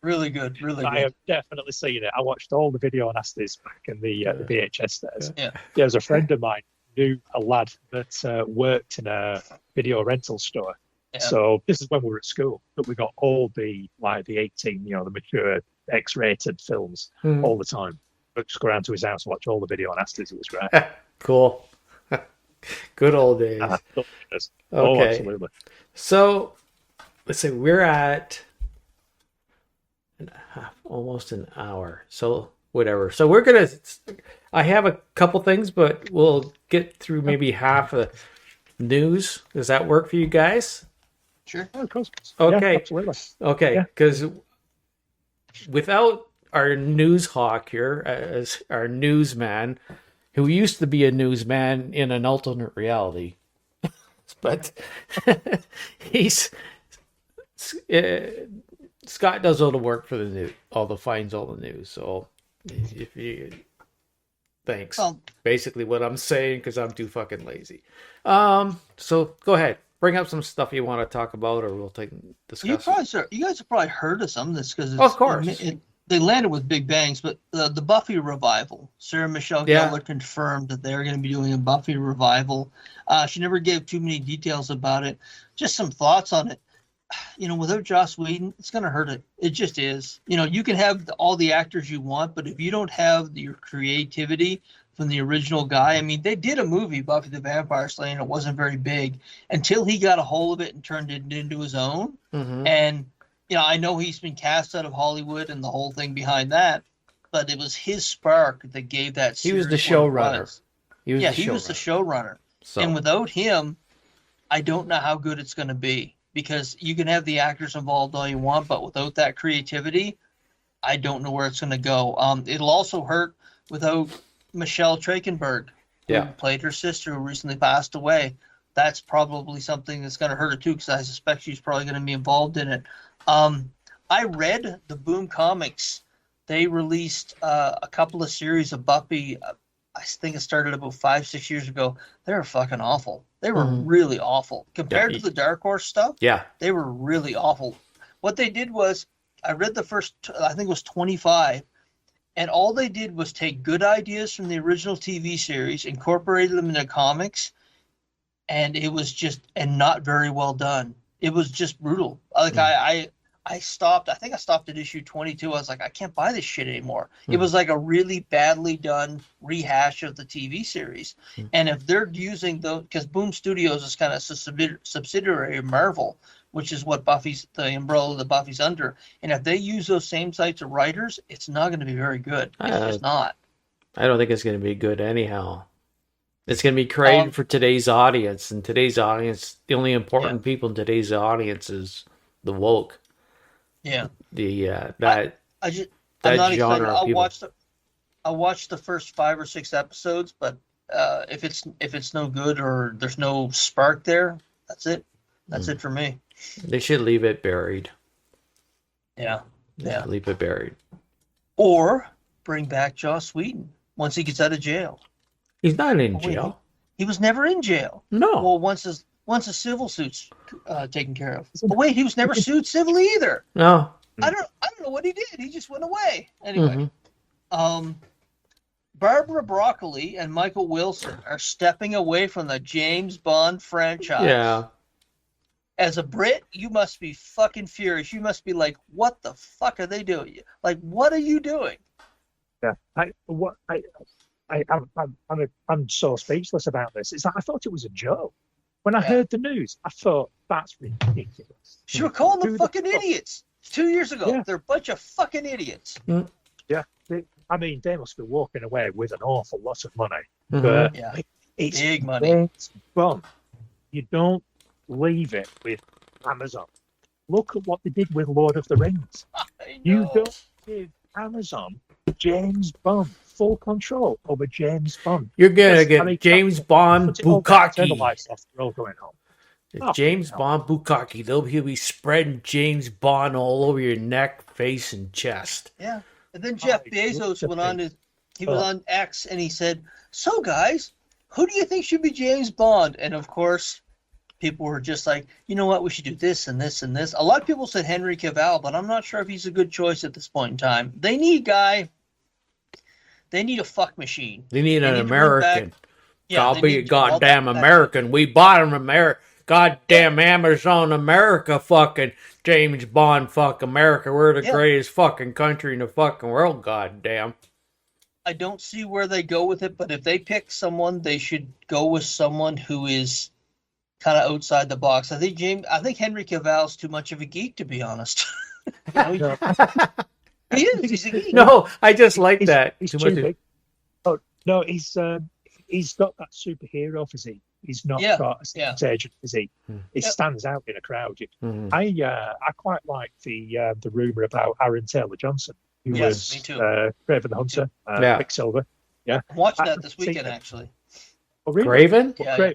Speaker 8: Really good, really good.
Speaker 12: I have definitely seen it. I watched all the video nasties back in the VHS days. Yeah, there's a friend of mine knew a lad that worked in a video rental store. Yeah. So this is when we were at school, but we got all the 18, the mature X-rated films all the time. just go around to his house and watch all the video on Astis. It was great.
Speaker 11: Cool. Good old days.
Speaker 12: Oh,
Speaker 11: Okay.
Speaker 12: absolutely.
Speaker 11: So let's say we're at almost an hour. So whatever. So we're gonna. I have a couple things, but we'll get through maybe half of the news. Does that work for you guys?
Speaker 8: Sure.
Speaker 12: Oh, of course.
Speaker 11: Okay.
Speaker 12: Yeah, absolutely.
Speaker 11: Okay,
Speaker 12: Yeah.
Speaker 11: because without our news hawk here, as our newsman, who used to be a newsman in an alternate reality, but he's Scott does all the work for the news, finds all the news. So if you thanks,
Speaker 8: Well,
Speaker 11: basically what I'm saying, because I'm too fucking lazy. So go ahead. Bring up some stuff you want to talk about, or we'll discuss.
Speaker 8: You guys have probably heard of some of this because
Speaker 11: of course
Speaker 8: they landed with big bangs. But the Buffy revival, Sarah Michelle Gellar confirmed that they're going to be doing a Buffy revival. She never gave too many details about it. Just some thoughts on it. Without Joss Whedon, it's going to hurt it. It just is. You can have all the actors you want, but if you don't have your creativity from the original guy, I mean, they did a movie, Buffy the Vampire Slayer, and it wasn't very big until he got a hold of it and turned it into his own.
Speaker 11: Mm-hmm.
Speaker 8: And, I know he's been cast out of Hollywood and the whole thing behind that, but it was his spark that gave that series.
Speaker 11: He was the showrunner. He was
Speaker 8: the showrunner.
Speaker 11: So.
Speaker 8: And without him, I don't know how good it's going to be. Because you can have the actors involved all you want, but without that creativity, I don't know where it's going to go. It'll also hurt without Michelle Trachtenberg, who played her sister, who recently passed away. That's probably something that's going to hurt her too, because I suspect she's probably going to be involved in it. I read the Boom Comics. They released a couple of series of Buffy. I think it started about 5-6 years ago. They were fucking awful. They were really awful. Compared to the Dark Horse stuff, they were really awful. What they did was, I read the first, I think it was 25, and all they did was take good ideas from the original TV series, incorporated them into comics, and it was just, and not very well done. It was just brutal. Like, I stopped at issue 22. I was like, I can't buy this shit anymore. It was like a really badly done rehash of the TV series. And if they're using those, because Boom Studios is kind of a subsidiary of Marvel, which is what the umbrella that Buffy's under. And if they use those same types of writers, it's not going to be very good. It's just not.
Speaker 11: I don't think it's going to be good anyhow. It's going to be created for today's audience. And today's audience, the only important people in today's audience is the woke.
Speaker 8: Yeah.
Speaker 11: I'm
Speaker 8: not
Speaker 11: genre
Speaker 8: excited. I'll watch the first 5 or 6 episodes, but if it's no good or there's no spark there, that's it. That's it for me.
Speaker 11: They should leave it buried.
Speaker 8: Yeah. Yeah.
Speaker 11: Leave it buried.
Speaker 8: Or bring back Joss Whedon once he gets out of jail.
Speaker 11: He's not in jail.
Speaker 8: He was never in jail.
Speaker 11: No.
Speaker 8: Well, once a civil suit's taken care of. But wait, he was never sued civilly either.
Speaker 11: No.
Speaker 8: I don't know what he did. He just went away. Anyway. Barbara Broccoli and Michael Wilson are stepping away from the James Bond franchise.
Speaker 11: Yeah.
Speaker 8: As a Brit, you must be fucking furious. You must be like, what the fuck are they doing? Like, what are you doing?
Speaker 12: Yeah. I'm so speechless about this. It's like, I thought it was a joke. When I heard the news, I thought, that's ridiculous.
Speaker 8: She were calling them fucking idiots 2 years ago. Yeah. They're a bunch of fucking idiots.
Speaker 12: Yeah. They must be walking away with an awful lot of money. But it's
Speaker 8: big money.
Speaker 12: Well, you don't leave it with Amazon. Look at what they did with Lord of the Rings. You don't give Amazon James Bond, full control over James Bond.
Speaker 11: You're gonna get James Bond Bukkake.
Speaker 12: They're all going home.
Speaker 11: James Bond Bukkake. He'll be spreading James Bond all over your neck, face, and chest.
Speaker 8: Yeah. And then Jeff Bezos went on he was on X and he said, so guys, who do you think should be James Bond? And of course, people were just like, you know what, we should do this and this and this. A lot of people said Henry Cavill, but I'm not sure if he's a good choice at this point in time. They need a fuck machine.
Speaker 11: They need an American.
Speaker 8: I'll
Speaker 11: be a goddamn American. We bought an American. Goddamn Amazon America fucking James Bond fuck America. We're the greatest fucking country in the fucking world, goddamn.
Speaker 8: I don't see where they go with it, but if they pick someone, they should go with someone who is kind of outside the box. I think Henry Cavill's too much of a geek, to be honest. He is. He's a geek.
Speaker 11: No, I just like that.
Speaker 12: He's
Speaker 11: Too
Speaker 12: too
Speaker 11: much.
Speaker 12: big. Oh no, he's got that superhero physique. He's not got a stage agent physique. It stands out in a crowd. I quite like the rumor about Aaron Taylor Johnson, who was
Speaker 8: me too.
Speaker 12: Craven the Hunter, Quicksilver. Yeah,
Speaker 8: I'm watching that this weekend, actually.
Speaker 12: Oh, really?
Speaker 11: Craven?
Speaker 8: Yeah,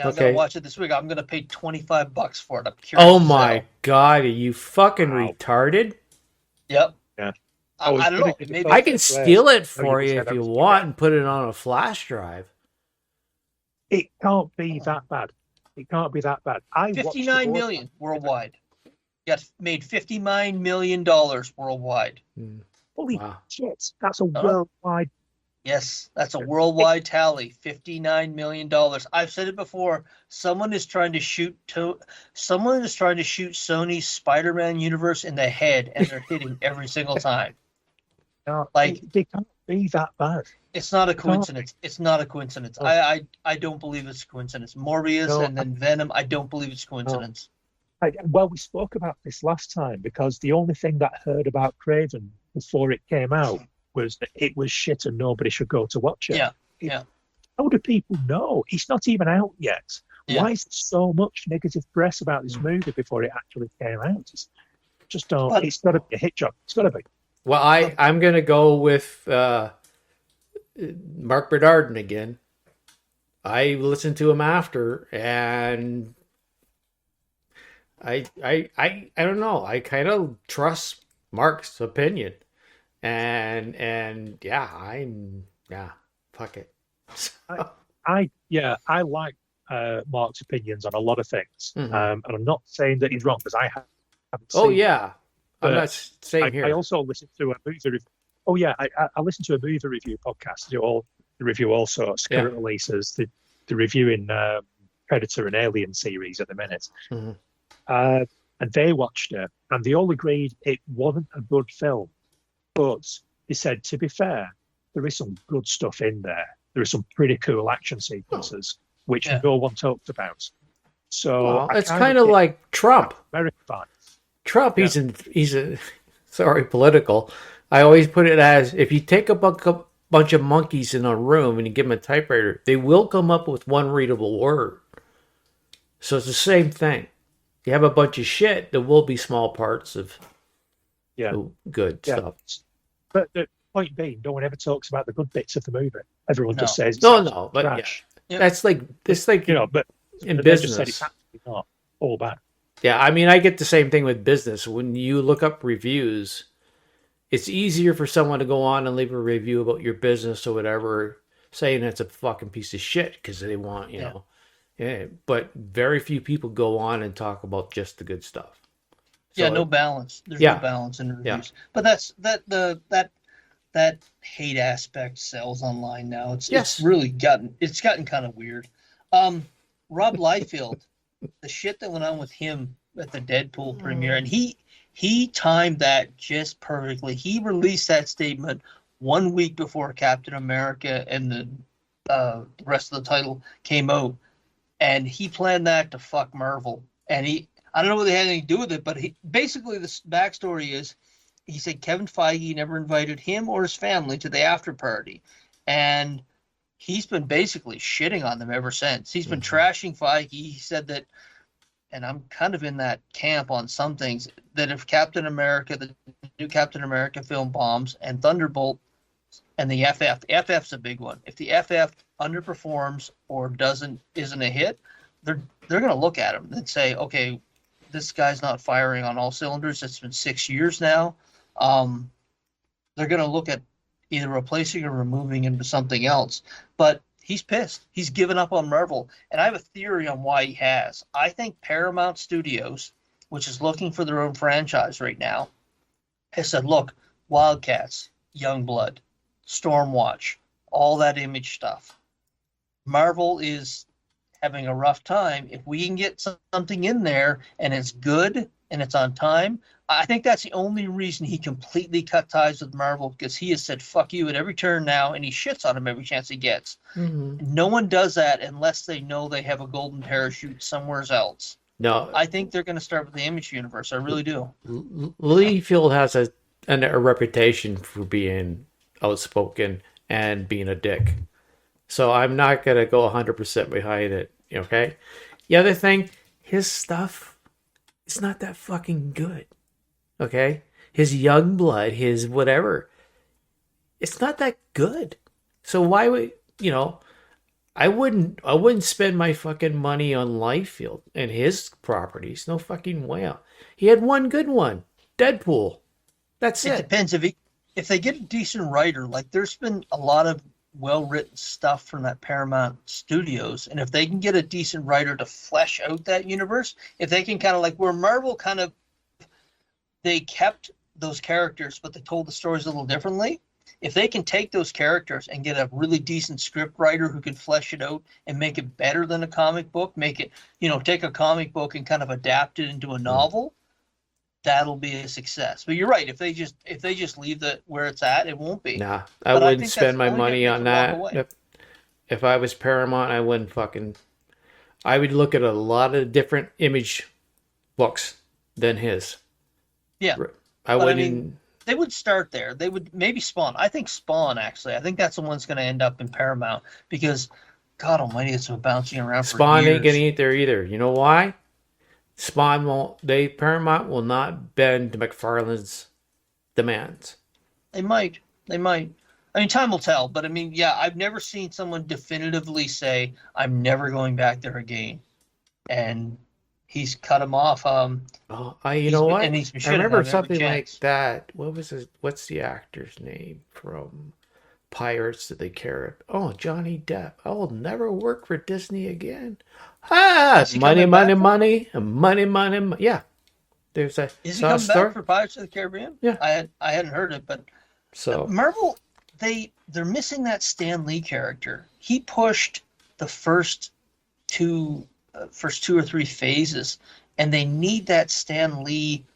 Speaker 8: I'm gonna watch it this week. I'm gonna pay $25 for it. I'm curious.
Speaker 11: Oh my god, are you fucking retarded?
Speaker 8: Yep.
Speaker 12: Yeah.
Speaker 8: I don't know. Maybe
Speaker 11: I can steal it for you if you want and put it on a flash drive.
Speaker 12: It can't be that bad. It can't be that bad.
Speaker 8: $59 million worldwide. Yes, made $59 million worldwide.
Speaker 12: Holy shit! That's a worldwide.
Speaker 8: Yes, that's a worldwide tally. $59 million. I've said it before. Someone is trying to shoot Sony's Spider-Man universe in the head, and they're hitting every single time.
Speaker 12: No, they can't be that bad.
Speaker 8: It's not a coincidence. It's not a coincidence. I don't believe it's a coincidence. Morbius and then Venom. I don't believe it's a coincidence.
Speaker 12: Well, we spoke about this last time because the only thing that I heard about Craven before it came out was that it was shit and nobody should go to watch it.
Speaker 8: Yeah.
Speaker 12: How do people know? It's not even out yet.
Speaker 8: Yeah.
Speaker 12: Why is there so much negative press about this movie before it actually came out? Just don't. It's got to be a hit job. It's got to be.
Speaker 11: Well, I'm going to go with Mark Bedardin again. I listened to him after, and I don't know. I kind of trust Mark's opinion, and fuck it.
Speaker 12: I like Mark's opinions on a lot of things, and I'm not saying that he's wrong because I haven't. Seen
Speaker 11: I'm not saying here.
Speaker 12: I also listened to a movie review. Oh yeah, I listened to a movie review podcast. They review all sorts, current releases. They're reviewing Predator and Alien series at the minute. And they watched it, and they all agreed it wasn't a good film. But they said, to be fair, there is some good stuff in there. There are some pretty cool action sequences, which no one talked about. So
Speaker 11: it's kind of like Trump.
Speaker 12: American fans.
Speaker 11: Trump, he's a sorry, political. I always put it as, if you take a bunch of monkeys in a room and you give them a typewriter, they will come up with one readable word. So it's the same thing. You have a bunch of shit, there will be small parts of good stuff.
Speaker 12: But the point being, no one ever talks about the good bits of the movie. Everyone just says it's
Speaker 11: but
Speaker 12: trash.
Speaker 11: That's like
Speaker 12: but
Speaker 11: in
Speaker 12: they
Speaker 11: business.
Speaker 12: just said it's actually not all bad.
Speaker 11: Yeah, I mean, I get the same thing with business. When you look up reviews, it's easier for someone to go on and leave a review about your business or whatever, saying it's a fucking piece of shit because they want, you know. Yeah, but very few people go on and talk about just the good stuff. So
Speaker 8: no balance. There's no balance in reviews. But that's that hate aspect sells online now. It's really gotten kind of weird. Rob Liefeld, the shit that went on with him at the Deadpool premiere, and he timed that just perfectly. He released that statement 1 week before Captain America and the rest of the title came out, and he planned that to fuck Marvel. And I don't know whether it had anything to do with it, but basically the backstory is, he said Kevin Feige never invited him or his family to the after party, and he's been basically shitting on them ever since. He's been trashing Feige. He said that, and I'm kind of in that camp on some things, that if Captain America, the new Captain America film bombs, and Thunderbolt and the FF's a big one. If the FF underperforms or isn't a hit, they're going to look at him and say, okay, this guy's not firing on all cylinders. It's been 6 years now. They're going to look at either replacing or removing him to something else. But he's pissed. He's given up on Marvel. And I have a theory on why he has. I think Paramount Studios, which is looking for their own franchise right now, has said, look, Wildcats, Youngblood, Stormwatch, all that Image stuff. Marvel is having a rough time. If we can get something in there and it's good, and it's on time. I think that's the only reason he completely cut ties with Marvel, because he has said "fuck you" at every turn now, and he shits on him every chance he gets.
Speaker 11: Mm-hmm.
Speaker 8: No one does that unless they know they have a golden parachute somewhere else.
Speaker 11: No,
Speaker 8: I think they're going to start with the Image universe. I really do.
Speaker 11: Liefeld has a reputation for being outspoken and being a dick. So I'm not going to go 100% behind it, okay? The other thing, his stuff is not that fucking good, okay? His young blood, his whatever, it's not that good. So why would, I wouldn't spend my fucking money on Liefeld and his properties. No fucking way. He had one good one, Deadpool. That's it.
Speaker 8: It depends if they get a decent writer. Like, there's been a lot of well-written stuff from that Paramount Studios, and if they can get a decent writer to flesh out that universe, if they can kind of like where Marvel kind of, they kept those characters, but they told the stories a little differently. If they can take those characters and get a really decent script writer who can flesh it out and make it better than a comic book, make it, take a comic book and kind of adapt it into a novel, that'll be a success. But you're right. If they just leave it where it's at, it won't be.
Speaker 11: Nah, I wouldn't spend my money on that. If I was Paramount, I wouldn't fucking. I would look at a lot of different Image books than his.
Speaker 8: Yeah,
Speaker 11: I wouldn't.
Speaker 8: They would start there. They would maybe Spawn. I think Spawn, actually. I think that's the one that's going to end up in Paramount because, God Almighty, it's been bouncing around.
Speaker 11: Spawn
Speaker 8: for years.
Speaker 11: ain't going to eat there either. You know why? Spawn won't. Paramount will not bend to McFarlane's demands.
Speaker 8: They might. I mean, time will tell. But I mean, yeah, I've never seen someone definitively say, "I'm never going back there again," and he's cut him off.
Speaker 11: You know what?
Speaker 8: And
Speaker 11: I remember something like that. What was his? What's the actor's name from Pirates of the Caribbean? Oh, Johnny Depp. I will never work for Disney again. Money. Yeah, there's a.
Speaker 8: Is he coming back for Pirates of the Caribbean?
Speaker 11: Yeah,
Speaker 8: I hadn't heard it, but
Speaker 11: so
Speaker 8: Marvel, they're missing that Stan Lee character. He pushed the first two or three phases, and they need that Stan Lee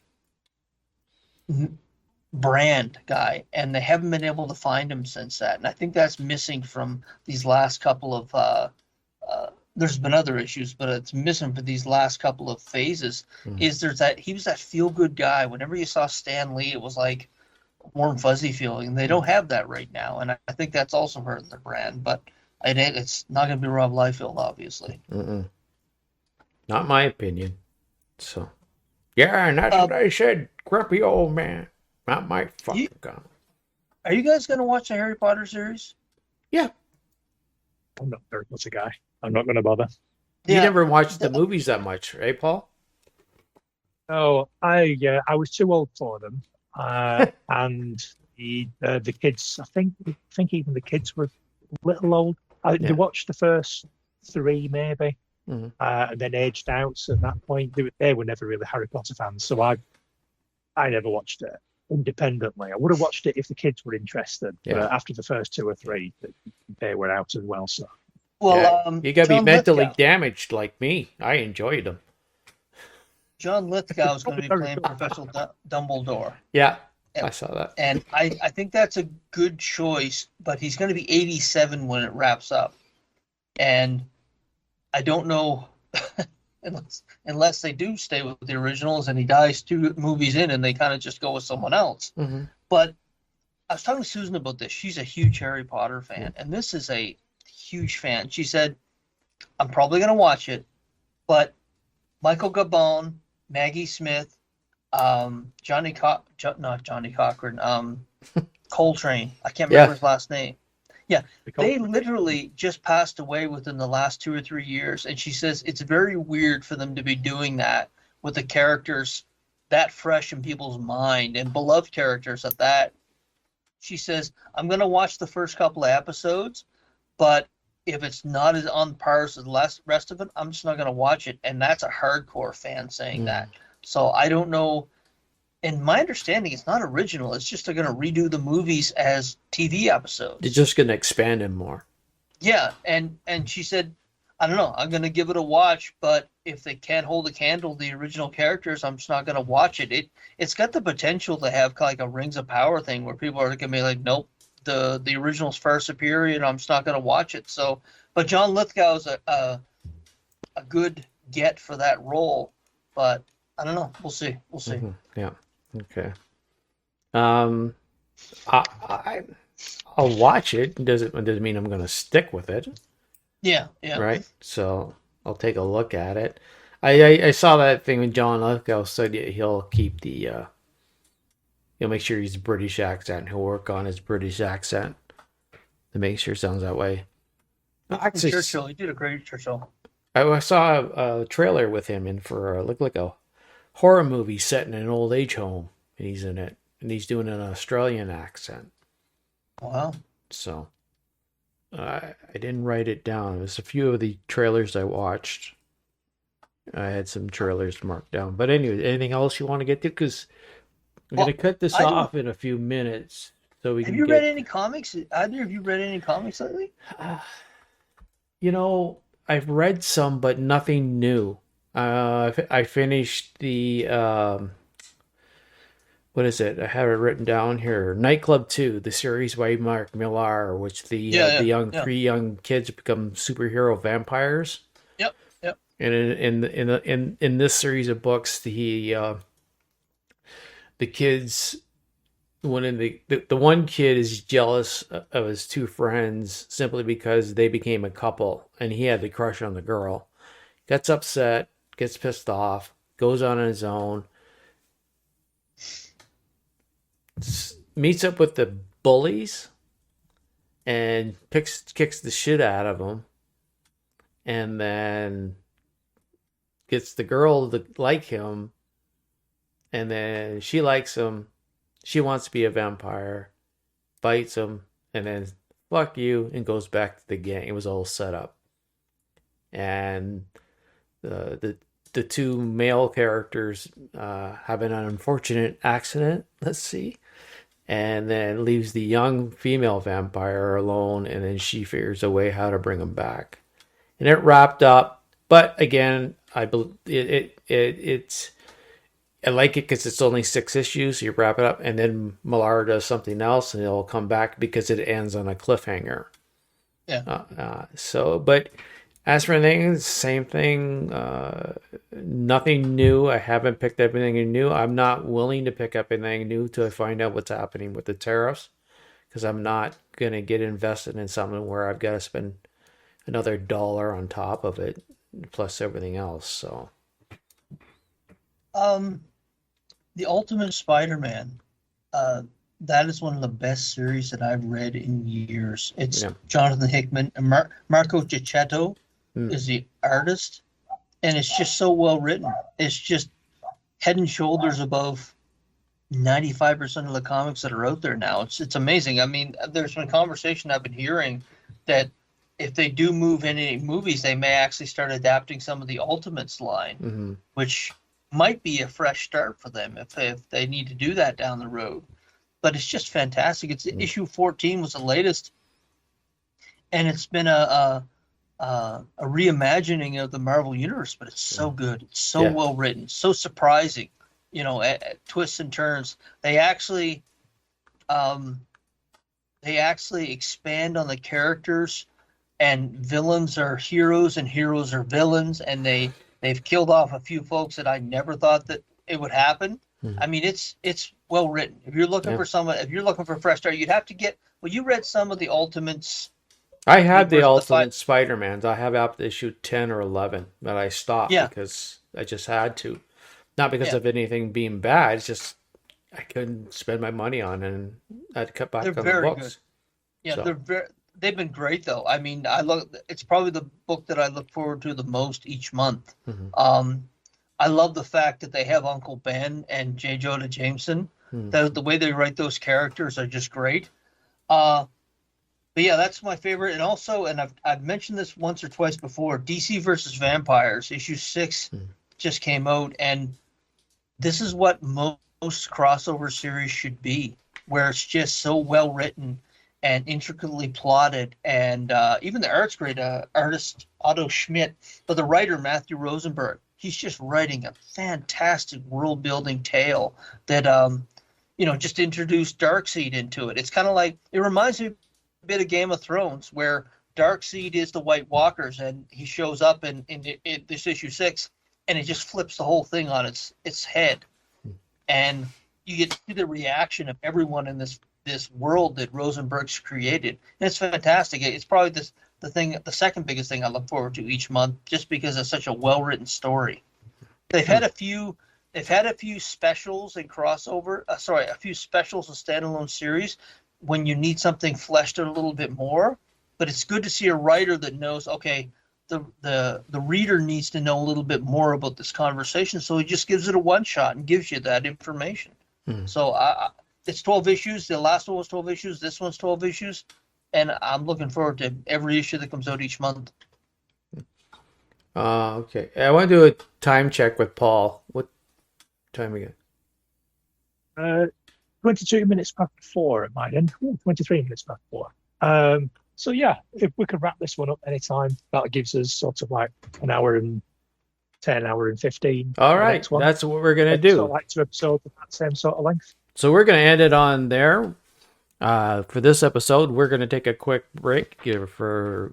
Speaker 8: brand guy, and they haven't been able to find him since that. And I think that's missing from these last couple of there's been other issues, but it's missing for these last couple of phases. Is there's that he was that feel good guy. Whenever you saw Stan Lee, it was like a warm fuzzy feeling, and they don't have that right now. And I think that's also hurting their brand. But it's not going to be Rob Liefeld, obviously.
Speaker 11: Not my opinion. So, yeah, and that's what I said. Grumpy old man. Not my fucking comment.
Speaker 8: Are you guys going to watch the Harry Potter series?
Speaker 11: Yeah.
Speaker 12: I'm not very much a guy. I'm not going to bother.
Speaker 11: You never watched the movies that much, right, Paul?
Speaker 12: Oh, I was too old for them, and the kids. I think even the kids were a little old. They watched the first 3 maybe, and then aged out. So at that point, they were never really Harry Potter fans. So I never watched it independently. I would have watched it if the kids were interested. But after the first 2 or 3, they were out as well. So.
Speaker 8: Well,
Speaker 11: you got to be mentally damaged like me. I enjoyed them.
Speaker 8: John Lithgow is going to be playing Professor Dumbledore.
Speaker 11: Yeah, I saw that.
Speaker 8: And I think that's a good choice, but he's going to be 87 when it wraps up. And I don't know, unless they do stay with the originals and he dies 2 movies in and they kind of just go with someone else. But I was talking to Susan about this. She's a huge Harry Potter fan, and this is a huge fan. She said, I'm probably going to watch it, but Michael Gabon, Maggie Smith, Coltrane, I can't remember his last name. Yeah, they literally just passed away within the last 2 or 3 years, and she says it's very weird for them to be doing that with the characters that fresh in people's mind and beloved characters at that. She says, I'm going to watch the first couple of episodes, but if it's not as on par as the rest of it, I'm just not going to watch it. And that's a hardcore fan saying that. So I don't know. In my understanding, it's not original. It's just they're going to redo the movies as TV episodes.
Speaker 11: They're just going to expand them more.
Speaker 8: Yeah, and she said, I don't know. I'm gonna give it a watch, but if they can't hold a candle to the original characters, I'm just not gonna watch it. It's got the potential to have like a Rings of Power thing where people are gonna be like, nope, the original's far superior, and I'm just not gonna watch it. So, but John Lithgow's a good get for that role, but I don't know. We'll see. We'll see.
Speaker 11: Yeah. Okay. I'll watch it. Doesn't mean I'm gonna stick with it.
Speaker 8: Yeah.
Speaker 11: Right. So I'll take a look at it. I saw that thing when John Lithgow said he'll keep the he'll make sure he's British accent. He'll work on his British accent to make sure it sounds that way. Actually,
Speaker 8: Churchill, he did a great Churchill.
Speaker 11: I saw a trailer with him in for like a horror movie set in an old age home, and he's in it, and he's doing an Australian accent.
Speaker 8: Wow.
Speaker 11: So I didn't write it down. There's a few of the trailers I watched. I had some trailers marked down. But anyway, anything else you want to get to? Because I'm going to cut this off in a few minutes. So we
Speaker 8: have you read any comics? Either of you read any comics lately?
Speaker 11: You know, I've read some, but nothing new. I finished the what is it? I have it written down here. Nightclub 2, the series by Mark Millar, which three young kids become superhero vampires.
Speaker 8: Yep.
Speaker 11: And in this series of books, the kids, the one kid is jealous of his two friends simply because they became a couple, and he had the crush on the girl. Gets upset, gets pissed off, goes on his own, meets up with the bullies, and kicks the shit out of them, and then gets the girl to like him, and then she likes him. She wants to be a vampire, bites him, and then fuck you, and goes back to the gang. It was all set up. And the two male characters have an unfortunate accident, let's see, and then leaves the young female vampire alone, and then she figures a way how to bring him back. And it wrapped up, but again, I believe it's I like it because it's only 6 issues. So you wrap it up, and then Millar does something else, and it'll come back because it ends on a cliffhanger.
Speaker 8: Yeah.
Speaker 11: But as for anything, same thing. Nothing new. I haven't picked up anything new. I'm not willing to pick up anything new till I find out what's happening with the tariffs, because I'm not gonna get invested in something where I've got to spend another $1 on top of it, plus everything else. So.
Speaker 8: The Ultimate Spider-Man, that is one of the best series that I've read in years. It's Jonathan Hickman and Marco Gicchetto is the artist, and it's just so well written. It's just head and shoulders above 95% of the comics that are out there now. It's amazing. I mean, there's been conversation I've been hearing that if they do move in any movies, they may actually start adapting some of the Ultimates line, which might be a fresh start for them if they need to do that down the road. But it's just fantastic. It's issue 14 was the latest, and it's been a reimagining of the Marvel universe. But it's so good. It's so well written. So surprising. You know, at twists and turns. They actually expand on the characters, and villains are heroes and heroes are villains, and they've killed off a few folks that I never thought that it would happen. I mean, it's well written. If you're looking for if you're looking for a fresh start, you'd have to get. Well, you read some of the Ultimates.
Speaker 11: I had the Ultimate Spider-Mans. I have up to issue 10 or 11, but I stopped because I just had to. Not because of anything being bad. It's just I couldn't spend my money on, and I had to cut back on the books.
Speaker 8: Good. Yeah, they've been great though. I mean, it's probably the book that I look forward to the most each month. I love the fact that they have Uncle Ben and J. Jonah Jameson. The way they write those characters are just great. But yeah, that's my favorite. And also, and I've mentioned this once or twice before, DC versus Vampires, issue 6 just came out, and this is what most crossover series should be, where it's just so well written and intricately plotted, and even the art's great. Artist Otto Schmidt, but the writer Matthew Rosenberg, he's just writing a fantastic world-building tale that just introduced Darkseid into it. It's kind of like, it reminds me a bit of Game of Thrones, where Darkseid is the White Walkers, and he shows up in this issue 6, and it just flips the whole thing on its head, and you get to see the reaction of everyone in this world that Rosenberg's created, and it's fantastic. It's probably the second biggest thing I look forward to each month, just because it's such a well-written story. They've had a few specials and crossover. A few specials and standalone series when you need something fleshed out a little bit more. But it's good to see a writer that knows, okay, the reader needs to know a little bit more about this conversation, so he just gives it a one shot and gives you that information. So it's 12 issues. The last one was 12 issues. This one's 12 issues. And I'm looking forward to every issue that comes out each month.
Speaker 11: Okay. I want to do a time check with Paul. What time again?
Speaker 12: 22 minutes past 4 at my end. 23 minutes past 4. So yeah, if we could wrap this one up anytime, that gives us sort of like an hour and 10, hour and 15.
Speaker 11: All right, that's what we're going to do.
Speaker 12: So like 2 episodes of that same sort of length.
Speaker 11: So we're going to end it on there. For this episode, we're going to take a quick break, give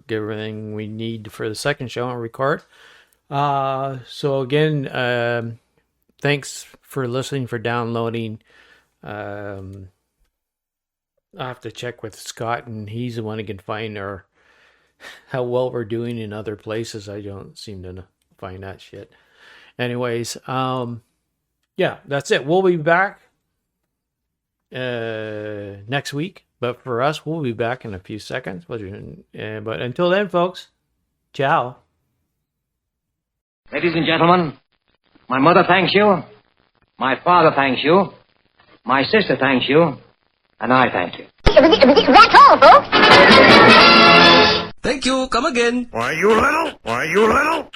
Speaker 11: everything we need for the second show and record. So again, thanks for listening, for downloading. I'll have to check with Scott, and he's the one who can find how well we're doing in other places. I don't seem to find that shit. Anyways, yeah, that's it. We'll be back next week, but for us, we'll be back in a few seconds. But until then, folks, ciao.
Speaker 10: Ladies and gentlemen, my mother thanks you, my father thanks you, my sister thanks you, and I thank you.
Speaker 13: That's all, folks.
Speaker 14: Thank you. Come again.
Speaker 7: Why, you little?